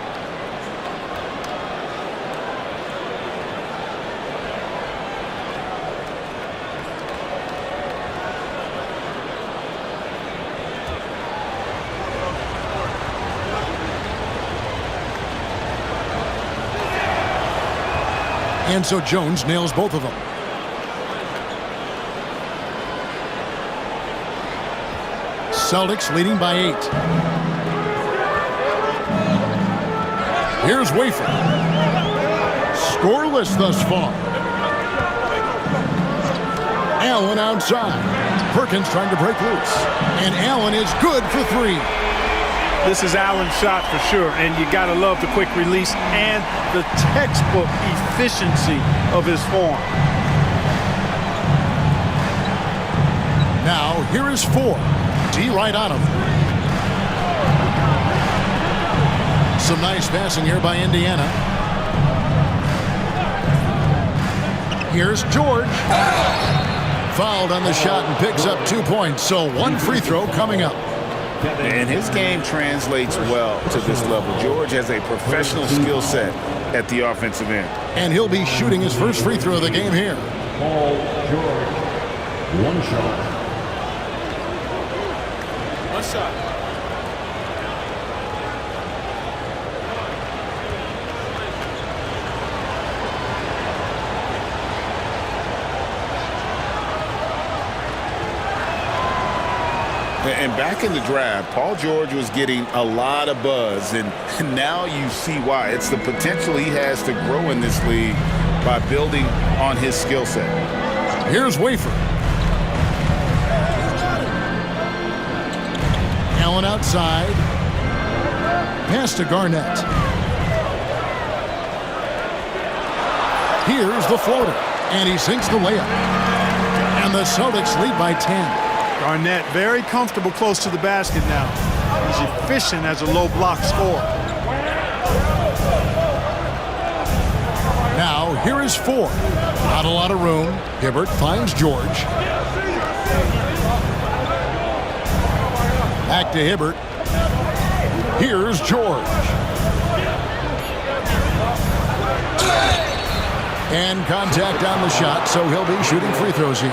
And so Jones nails both of them. Celtics leading by 8. Here's Wafer. Scoreless thus far. Allen outside. Perkins trying to break loose. And Allen is good for 3. This is Allen's shot for sure, and you got to love the quick release and the textbook efficiency of his form. Now, here is 4. D right on him. Some nice passing here by Indiana. Here's George. Fouled on the shot and picks up 2 points, so 1 free throw coming up. And his game translates well to this level. George has a professional skill set at the offensive end. And he'll be shooting his first free throw of the game here. Paul George. 1 shot. One shot. And back in the draft, Paul George was getting a lot of buzz, and now you see why. It's the potential he has to grow in this league by building on his skill set. Here's Wafer. Allen outside. Pass to Garnett. Here's the floater, and he sinks the layup. And the Celtics lead by 10. Garnett very comfortable close to the basket now. He's efficient as a low block scorer. Now, here is 4. Not a lot of room. Hibbert finds George. Back to Hibbert. Here's George. And contact on the shot, so he'll be shooting free throws here.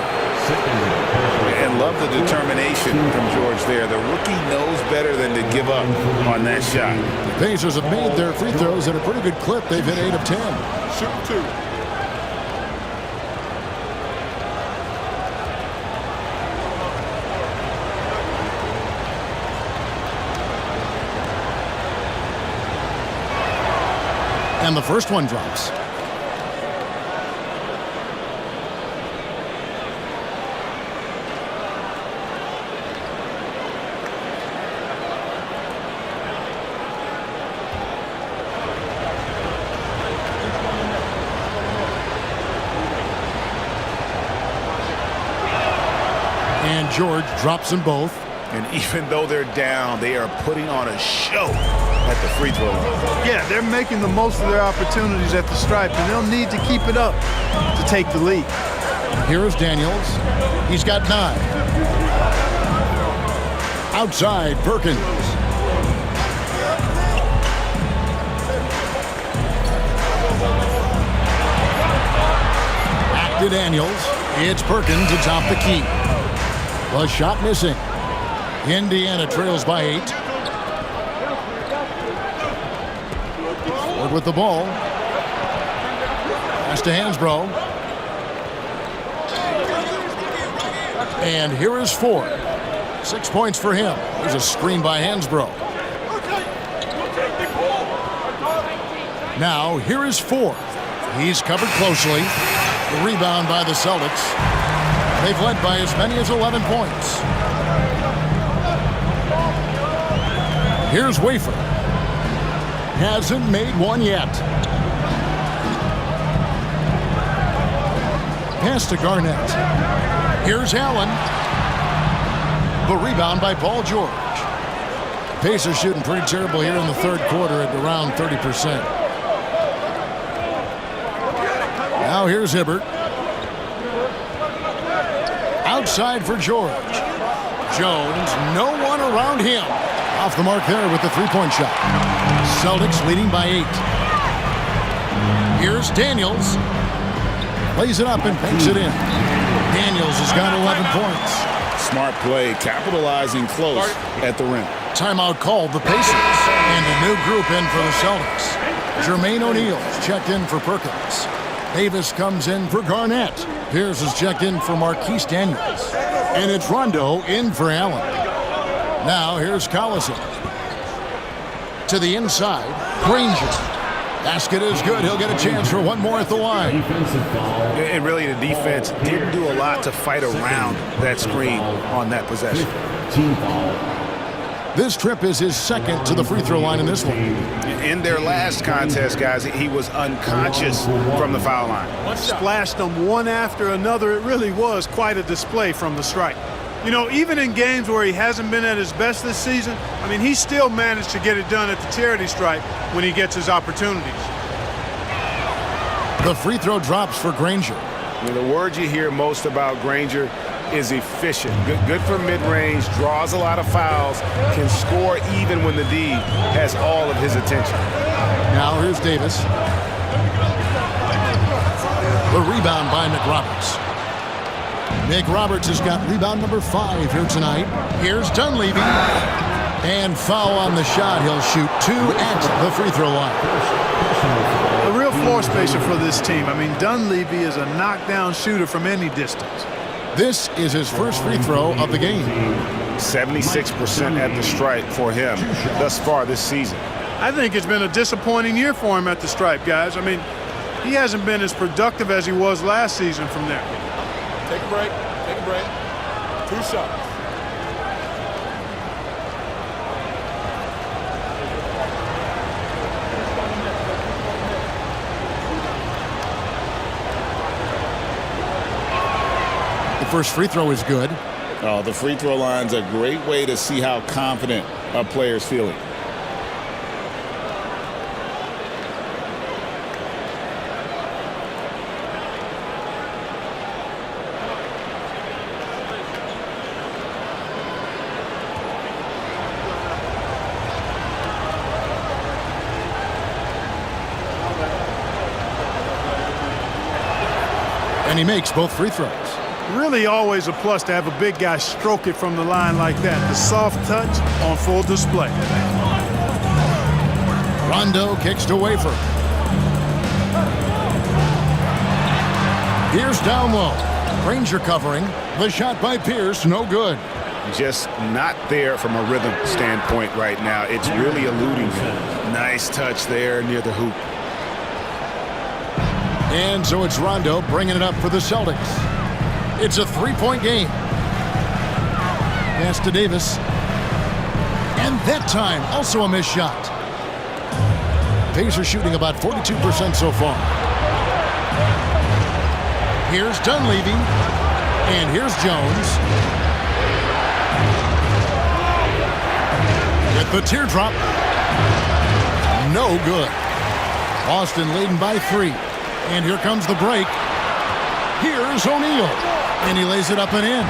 And love the determination from George there. The rookie knows better than to give up on that shot. The Pacers have made their free throws at a pretty good clip. They've hit 8 of 10. Shoot 2. And the first one drops. And George drops them both. And even though they're down, they are putting on a show at the free throw line. Yeah, they're making the most of their opportunities at the stripe, and they'll need to keep it up to take the lead. Here is Daniels. He's got 9. Outside, Perkins. Back to Daniels. It's Perkins atop the key. The shot missing. Indiana trails by 8. Ford with the ball. Pass to Hansbrough. And here is Ford. 6 points for him. There's a screen by Hansbrough. Now, here is Ford. He's covered closely. The rebound by the Celtics. They've led by as many as 11 points. Here's Wafer. Hasn't made one yet. Pass to Garnett. Here's Allen. The rebound by Paul George. Pacers shooting pretty terrible here in the third quarter at around 30%. Now here's Hibbert. Outside for George. Jones, no one around him. Off the mark there with the three-point shot. Celtics leading by 8. Here's Daniels. Lays it up and banks it in. Daniels has got 11 points. Smart play, capitalizing close at the rim. Timeout called the Pacers. And a new group in for the Celtics. Jermaine O'Neal's checked in for Perkins. Davis comes in for Garnett. Pierce is checked in for Marquise Daniels. And it's Rondo in for Allen. Now here's Collison. To the inside, Granger. Basket is good. He'll get a chance for one more at the line. And really the defense didn't do a lot to fight around that screen on that possession. Team foul. This trip is his second to the free throw line in this one. In their last contest, guys, he was unconscious from the foul line. Splashed them one after another. It really was quite a display from the stripe. You know, even in games where he hasn't been at his best this season, I mean, he still managed to get it done at the charity stripe when he gets his opportunities. The free throw drops for Granger. The word you hear most about Granger is efficient. Good for mid-range, draws a lot of fouls, can score even when the D has all of his attention. Now here's Davis. The rebound by McRoberts. McRoberts has got rebound number 5 here tonight. Here's Dunleavy. And foul on the shot. He'll shoot 2 at the free throw line. A real floor spacer for this team. I mean, Dunleavy is a knockdown shooter from any distance. This is his first free throw of the game. 76% at the stripe for him thus far this season. I think it's been a disappointing year for him at the stripe, guys. I mean, he hasn't been as productive as he was last season from there. Take a break. Take a break. 2 shots. The first free throw is good. Oh, the free throw line's a great way to see how confident a player's feeling. And he makes both free throws. Really always a plus to have a big guy stroke it from the line like that. The soft touch on full display. Rondo kicks to Wafer. Here's down low. Granger covering. The shot by Pierce, no good. Just not there from a rhythm standpoint right now. It's really eluding him. Nice touch there near the hoop. And so it's Rondo bringing it up for the Celtics. It's a 3-point game. Pass to Davis. And that time, also a missed shot. Pacers shooting about 42% so far. Here's Dunleavy. And here's Jones. With the teardrop. No good. Boston leading by 3. And here comes the break. Here's O'Neal. And he lays it up and in.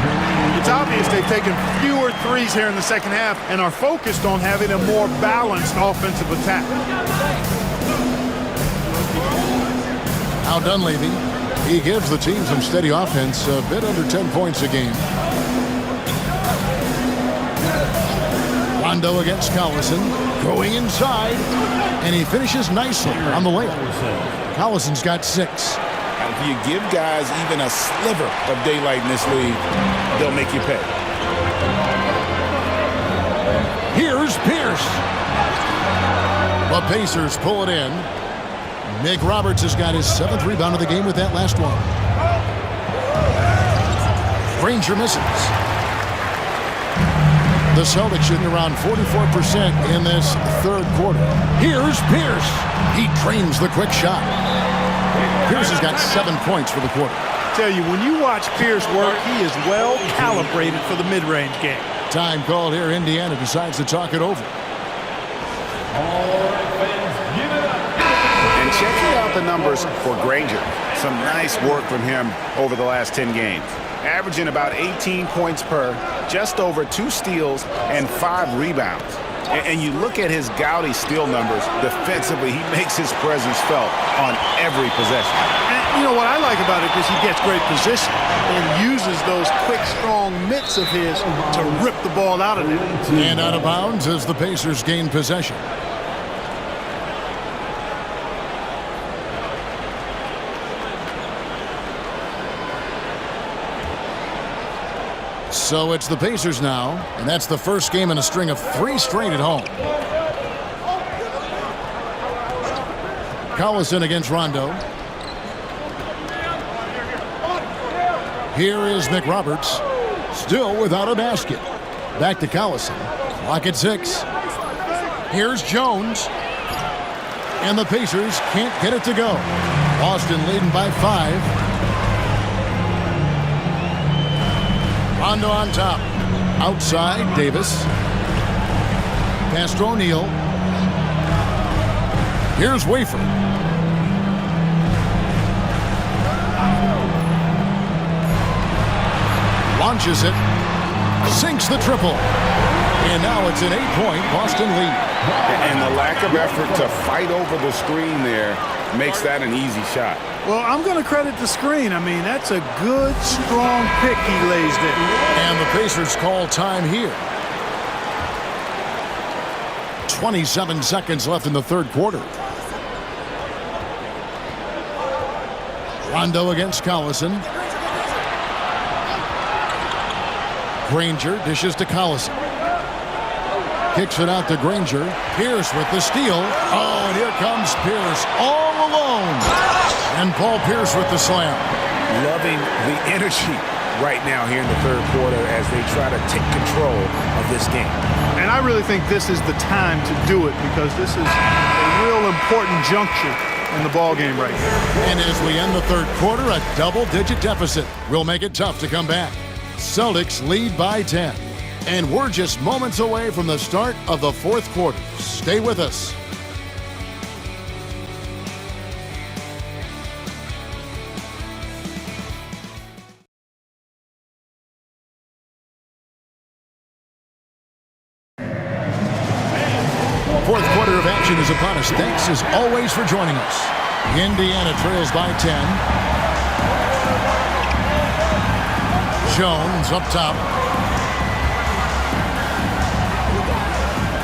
It's obvious they've taken fewer threes here in the second half and are focused on having a more balanced offensive attack. Now Dunleavy. He gives the team some steady offense, a bit under 10 points a game. Rondo against Collison. Going inside. And he finishes nicely on the layup. Collison's got 6. If you give guys even a sliver of daylight in this league, they'll make you pay. Here's Pierce. The Pacers pull it in. Nick Roberts has got his 7th rebound of the game with that last one. Granger misses. The Celtics shooting around 44% in this third quarter. Here's Pierce. He trains the quick shot. Pierce has got 7 points for the quarter. Tell you, when you watch Pierce work, he is well calibrated for the mid-range game. Time called here. Indiana decides to talk it over. And checking out the numbers for Granger. Some nice work from him over the last 10 games. Averaging about 18 points per, just over 2 steals and 5 rebounds. And you look at his gaudy steal numbers defensively, he makes his presence felt on every possession. And you know what I like about it is he gets great position and uses those quick, strong mitts of his to rip the ball out of there. And out of bounds as the Pacers gain possession. So it's the Pacers now, and that's the first game in a string of 3 straight at home. Collison against Rondo. Here is Nick Roberts, still without a basket. Back to Collison. Clock at 6. Here's Jones. And the Pacers can't get it to go. Boston leading by 5. Rondo on top. Outside, Davis. Pass to O'Neal. Here's Wafer. Launches it. Sinks the triple. And now it's an 8-point Boston lead. And the lack of effort to fight over the screen there makes that an easy shot. Well, I'm going to credit the screen. I mean, that's a good, strong pick he lays there. And the Pacers call time here. 27 seconds left in the third quarter. Rondo against Collison. Granger dishes to Collison. Kicks it out to Granger. Pierce with the steal. Oh, and here comes Pierce all alone. And Paul Pierce with the slam. Loving the energy right now here in the third quarter as they try to take control of this game. And I really think this is the time to do it because this is a real important juncture in the ball game right here. And as we end the third quarter, a double-digit deficit will make it tough to come back. Celtics lead by 10. And we're just moments away from the start of the fourth quarter. Stay with us. Fourth quarter of action is upon us. Thanks as always for joining us. Indiana trails by 10. Jones up top.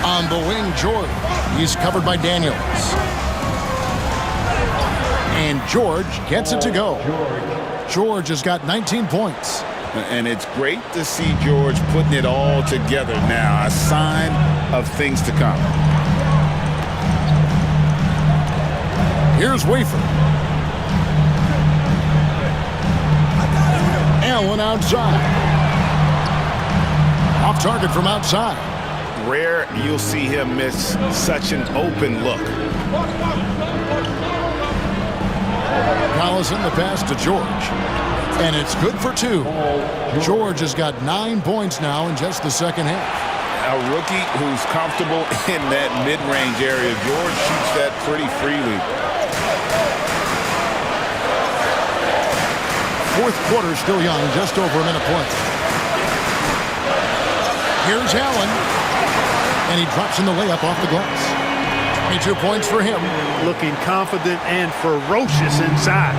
On the wing, George. He's covered by Daniels. And George gets it to go. George has got 19 points. And it's great to see George putting it all together now. A sign of things to come. Here's Wafer. Allen outside. Off target from outside. Rare you'll see him miss such an open look. Collison the pass to George. And it's good for 2. George has got 9 points now in just the second half. A rookie who's comfortable in that mid-range area. George shoots that pretty freely. fourth quarter still young, just over a minute play. Here's Allen, and he drops in the layup off the glass. 22 points for him. Looking confident and ferocious inside.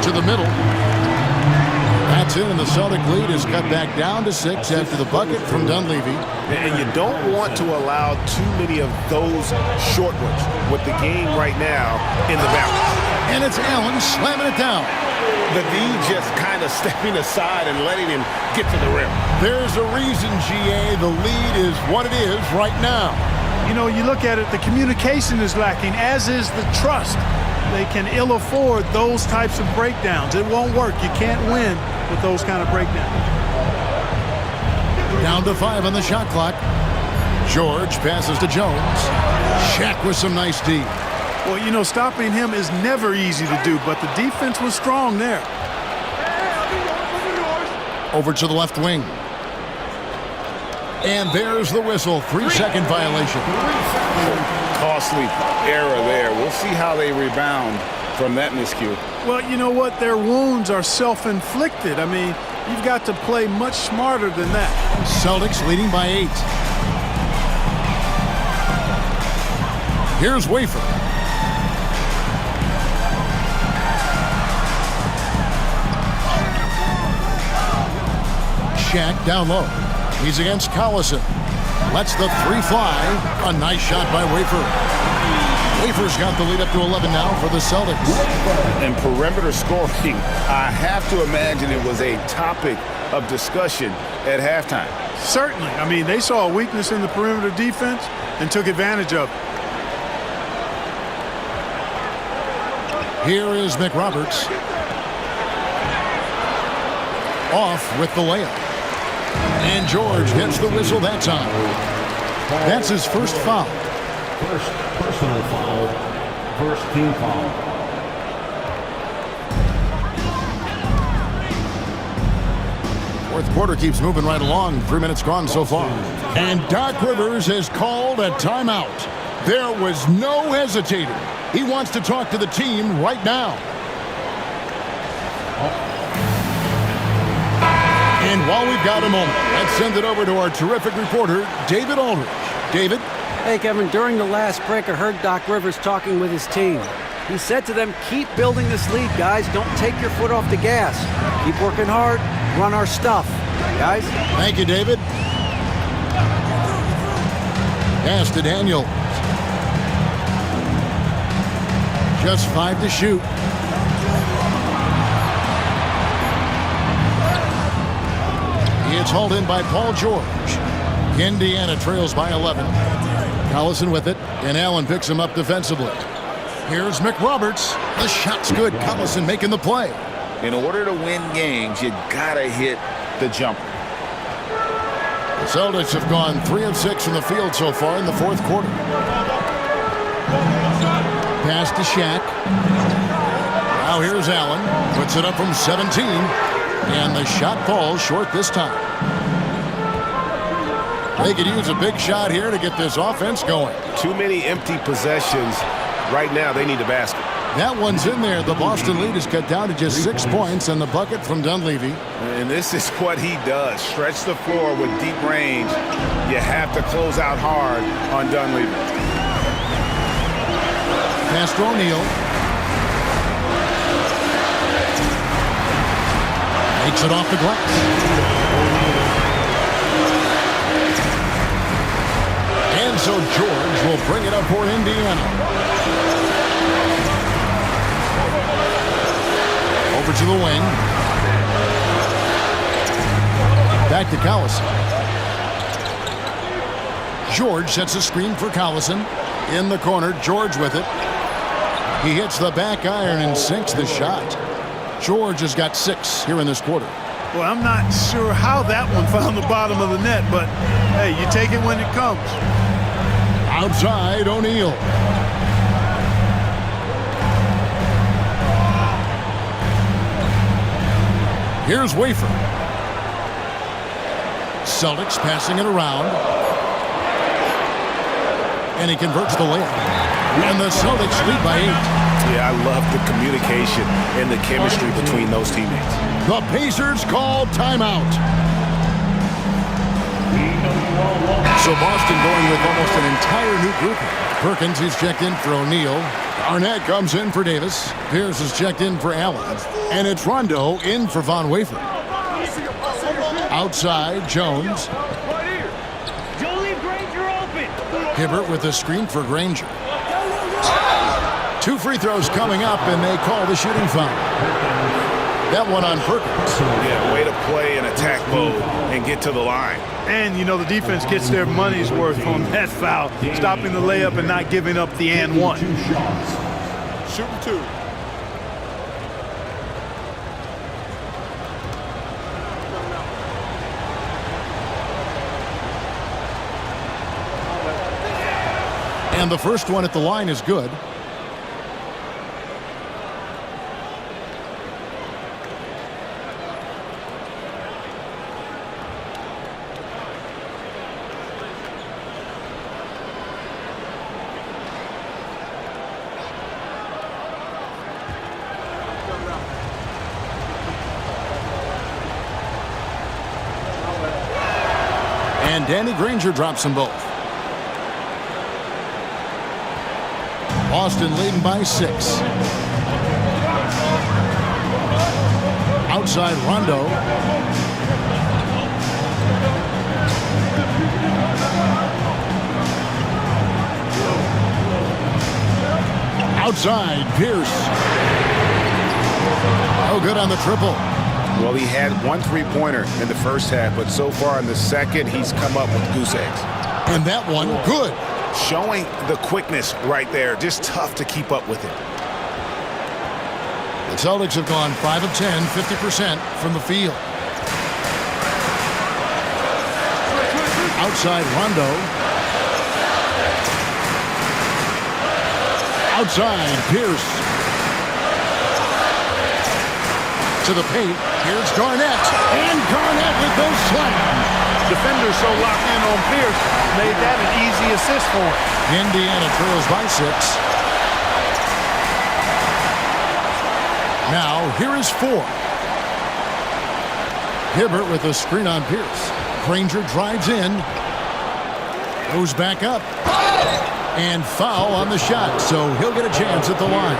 To the middle. That's it, and the Celtic lead is cut back down to 6 after the bucket from Dunleavy. And you don't want to allow too many of those short ones with the game right now in the balance. And it's Allen slamming it down. The D just kind of stepping aside and letting him get to the rim. There's a reason, GA, the lead is what it is right now. You know, you look at it, the communication is lacking, as is the trust. They can ill afford those types of breakdowns. It won't work. You can't win with those kind of breakdowns. Down to 5 on the shot clock. George passes to Jones. Shaq with some nice D. Well, you know, stopping him is never easy to do, but the defense was strong there. Over to the left wing. And there's the whistle. 3-second violation. Costly error there. We'll see how they rebound from that miscue. Well, you know what? Their wounds are self-inflicted. I mean, you've got to play much smarter than that. Celtics leading by 8. Here's Wafer. Shaq down low. He's against Collison. Lets the 3 fly. A nice shot by Wafer. Wafer's got the lead up to 11 now for the Celtics. And perimeter scoring, I have to imagine it was a topic of discussion at halftime. Certainly. I mean, they saw a weakness in the perimeter defense and took advantage of it. Here is McRoberts. Off with the layup. And George gets the whistle that time. That's his first foul. First personal foul. First team foul. Fourth quarter keeps moving right along. 3 minutes gone so far. And Doc Rivers has called a timeout. There was no hesitating. He wants to talk to the team right now. And while we've got a moment, let's send it over to our terrific reporter, David Aldridge. David? Hey, Kevin, during the last break, I heard Doc Rivers talking with his team. He said to them, keep building this lead, guys. Don't take your foot off the gas. Keep working hard. Run our stuff. Guys? Thank you, David. Pass to Daniel. Just 5 to shoot. It's hauled in by Paul George. Indiana trails by 11. Collison with it, and Allen picks him up defensively. Here's McRoberts. The shot's good. Collison making the play. In order to win games, you gotta hit the jumper. The Celtics have gone 3 of 6 from the field so far in the fourth quarter. Pass to Shaq. Now here's Allen. Puts it up from 17. And the shot falls short this time. They could use a big shot here to get this offense going. Too many empty possessions. Right now, they need a basket. That one's in there. The Boston lead is cut down to just 6 points, and the bucket from Dunleavy. And this is what he does. Stretch the floor with deep range. You have to close out hard on Dunleavy. Pass to O'Neal. Takes it off the glass. And so George will bring it up for Indiana. Over to the wing. Back to Collison. George sets a screen for Collison. In the corner, George with it. He hits the back iron and sinks the shot. George has got 6 here in this quarter. Well, I'm not sure how that one found the bottom of the net, but hey, you take it when it comes. Outside, O'Neal. Here's Wafer. Celtics passing it around. And he converts the layup. And the Celtics lead by 8. Yeah, I love the communication and the chemistry between those teammates. The Pacers call timeout. So Boston going with almost an entire new grouping. Perkins, he's checked in for O'Neal. Arnett comes in for Davis. Pierce is checked in for Allen. And it's Rondo in for Von Wafer. Outside, Jones. Hibbert with a screen for Granger. 2 free throws coming up, and they call the shooting foul. That one on Perkins. Yeah, way to play in attack mode and get to the line. And, you know, the defense gets their money's worth on that foul, stopping the layup and not giving up the and one. Shooting 2. And the first one at the line is good. And Danny Granger drops them both. Boston leading by 6. Outside Rondo. Outside Pierce. Oh, good on the triple. Well, he had 1 3-pointer in the first half, but so far in the second, he's come up with goose eggs. And that one, good. Showing the quickness right there. Just tough to keep up with it. The Celtics have gone 5 of 10, 50% from the field. Outside Rondo. Outside Pierce. To the paint. Here's Garnett. And Garnett with those slams. Defenders so locked in on Pierce made that an easy assist for him. Indiana trails by 6. Now, here is 4. Hibbert with a screen on Pierce. Granger drives in. Goes back up. And foul on the shot, so he'll get a chance at the line.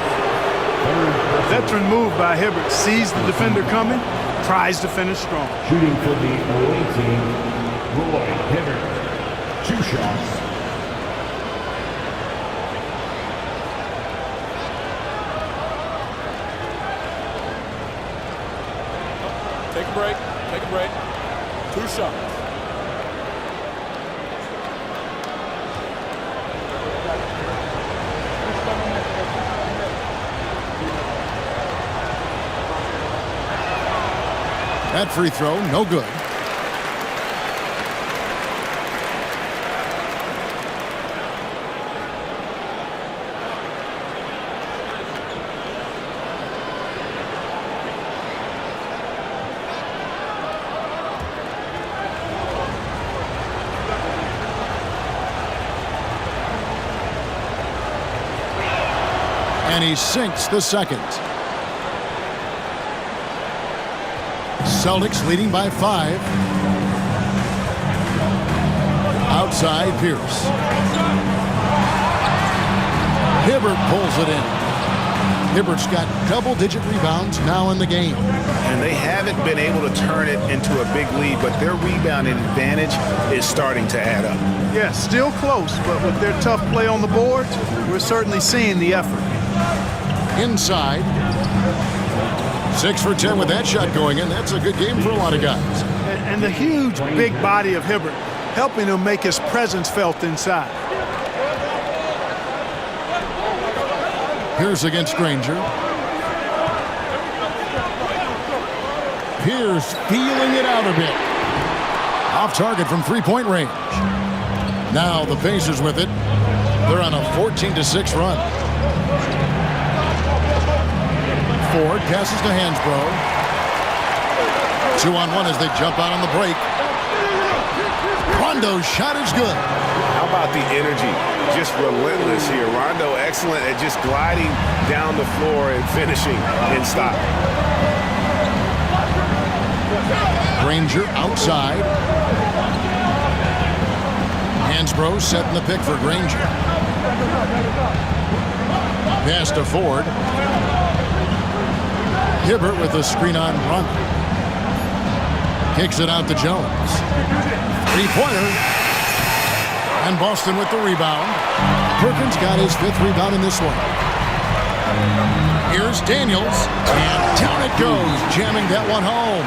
A veteran move by Hibbert. Sees the defender coming, tries to finish strong. Shooting for the away team, Roy Hibbert. 2 shots. Take a break. Take a break. 2 shots. That free throw, no good. And he sinks the second. Celtics leading by 5. Outside Pierce. Hibbert pulls it in. Hibbert's got double-digit rebounds now in the game. And they haven't been able to turn it into a big lead, but their rebounding advantage is starting to add up. Yeah, still close, but with their tough play on the boards, we're certainly seeing the effort. Inside. 6 for 10 with that shot going in. That's a good game for a lot of guys. And the huge, big body of Hibbert helping him make his presence felt inside. Pierce against Granger. Pierce feeling it out a bit. Off target from 3-point range. Now the Pacers with it. They're on a 14-6 run. Ford passes to Hansbrough. 2-on-1 as they jump out on the break. Rondo's shot is good. How about the energy? Just relentless here. Rondo excellent at just gliding down the floor and finishing in style. Granger outside. Hansbrough setting the pick for Granger. Pass to Ford. Hibbert with a screen on run. Kicks it out to Jones. Three-pointer. And Boston with the rebound. Perkins got his 5th rebound in this one. Here's Daniels. And down it goes, jamming that one home.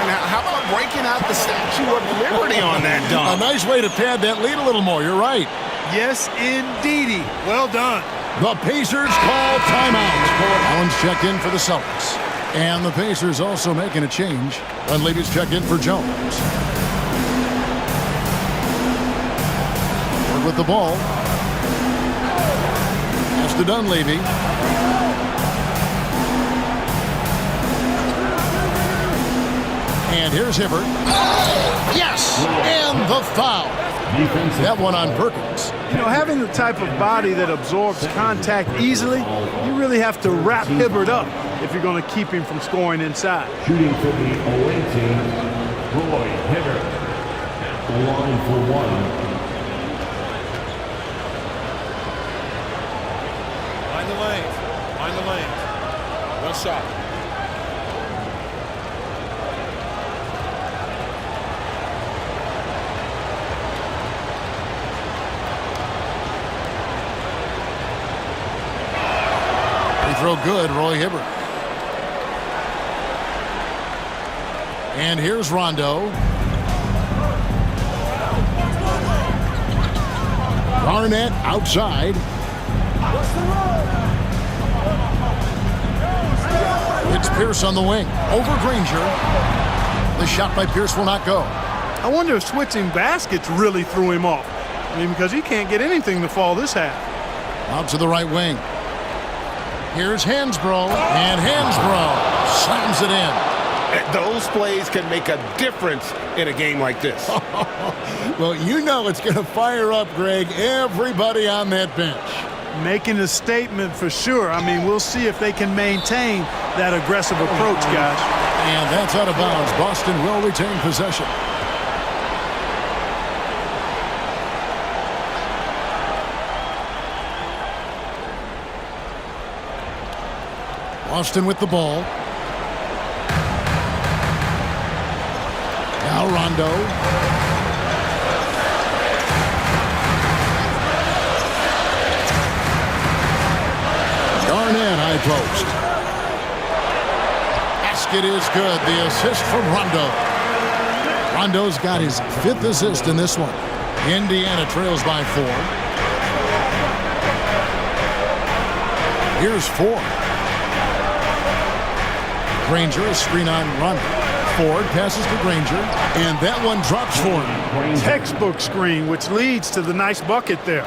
And how about breaking out the Statue of Liberty on that dunk? A nice way to pad that lead a little more. You're right. Yes, indeedy. Well done. The Pacers call timeout. Allen's checked in for the Celtics. And the Pacers also making a change. Dunleavy's checked in for Jones. Ford with the ball. Pass to Dunleavy. And here's Hibbert. Yes! And the foul. That one on Perkins. You know, having the type of body that absorbs contact easily, you really have to wrap Hibbert up if you're going to keep him from scoring inside. Shooting for the away team, Roy Hibbert. The line for one. Find the lanes. Find the lanes. One shot. Throw good, Roy Hibbert. And here's Rondo. Garnett outside. It's Pierce on the wing. Over Granger. The shot by Pierce will not go. I wonder if switching baskets really threw him off. I mean, because he can't get anything to fall this half. Out to the right wing. Here's Hansbrough, and Hansbrough slams it in. Those plays can make a difference in a game like this. Well, you know it's going to fire up, Greg, everybody on that bench. Making a statement for sure. I mean, we'll see if they can maintain that aggressive approach, guys. And that's out of bounds. Boston will retain possession. Boston with the ball. Now Rondo. Garnett high post. Basket is good. The assist from Rondo. Rondo's got his 5th assist in this one. Indiana trails by 4. Here's 4. Granger, a screen on run. Ford passes to Granger, and that one drops for him. Textbook screen, which leads to the nice bucket there.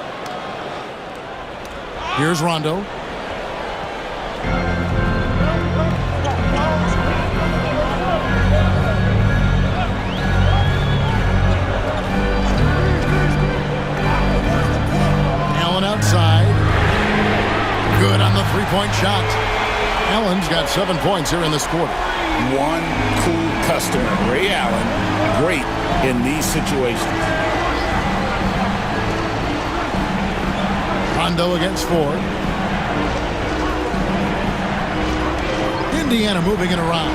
Here's Rondo. Allen outside. Good on the three-point shot. Allen's got 7 points here in this quarter. One cool customer, Ray Allen, great in these situations. Rondo against Ford. Indiana moving it around.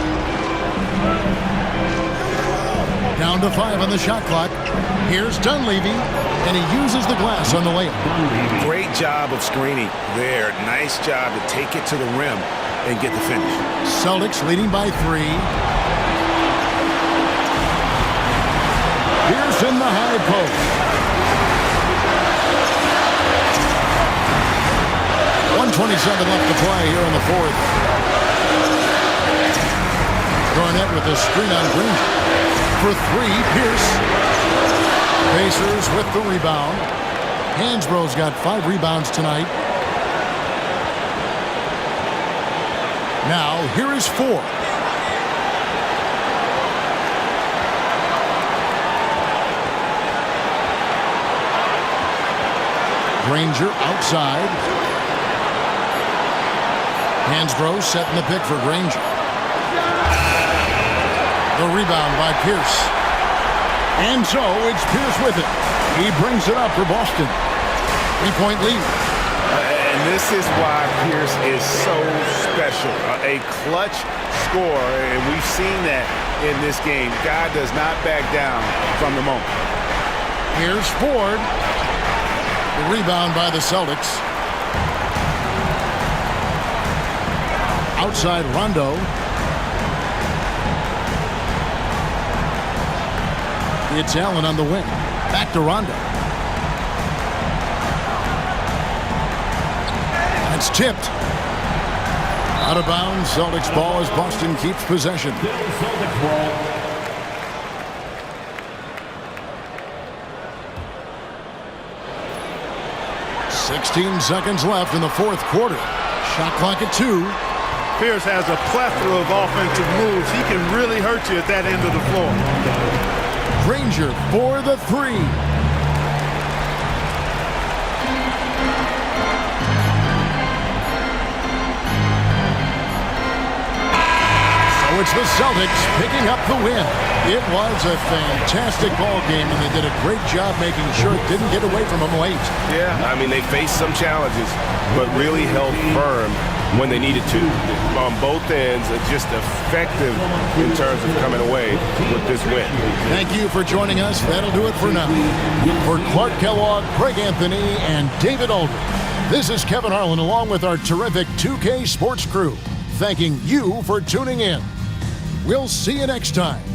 Down to 5 on the shot clock. Here's Dunleavy, and he uses the glass on the layup. Great job of screening there. Nice job to take it to the rim and get the finish. Celtics leading by 3. Pierce in the high post. 1:27 left to play here in the 4th. Garnett with a screen on Granger. For 3, Pierce. Pacers with the rebound. Hansbrough's got 5 rebounds tonight. Now, here is 4. Granger outside. Hansbrough setting the pick for Granger. The rebound by Pierce. And so it's Pierce with it. He brings it up for Boston. 3-point lead. And this is why Pierce is so special. A clutch scorer, and we've seen that in this game. God does not back down from the moment. Here's Ford. The rebound by the Celtics. Outside Rondo. It's Allen on the wing. Back to Rondo. That's tipped. Out of bounds. Celtics ball as Boston keeps possession. 16 seconds left in the fourth quarter. Shot clock at 2. Pierce has a plethora of offensive moves. He can really hurt you at that end of the floor. Granger for the 3. So it's the Celtics picking up the win. It was a fantastic ball game, and they did a great job making sure it didn't get away from them late. Yeah, I mean, they faced some challenges, but really held firm when they needed to. On both ends, just effective in terms of coming away with this win. Thank you for joining us. That'll do it for now. For Clark Kellogg, Craig Anthony, and David Aldridge, this is Kevin Harlan along with our terrific 2K Sports crew, thanking you for tuning in. We'll see you next time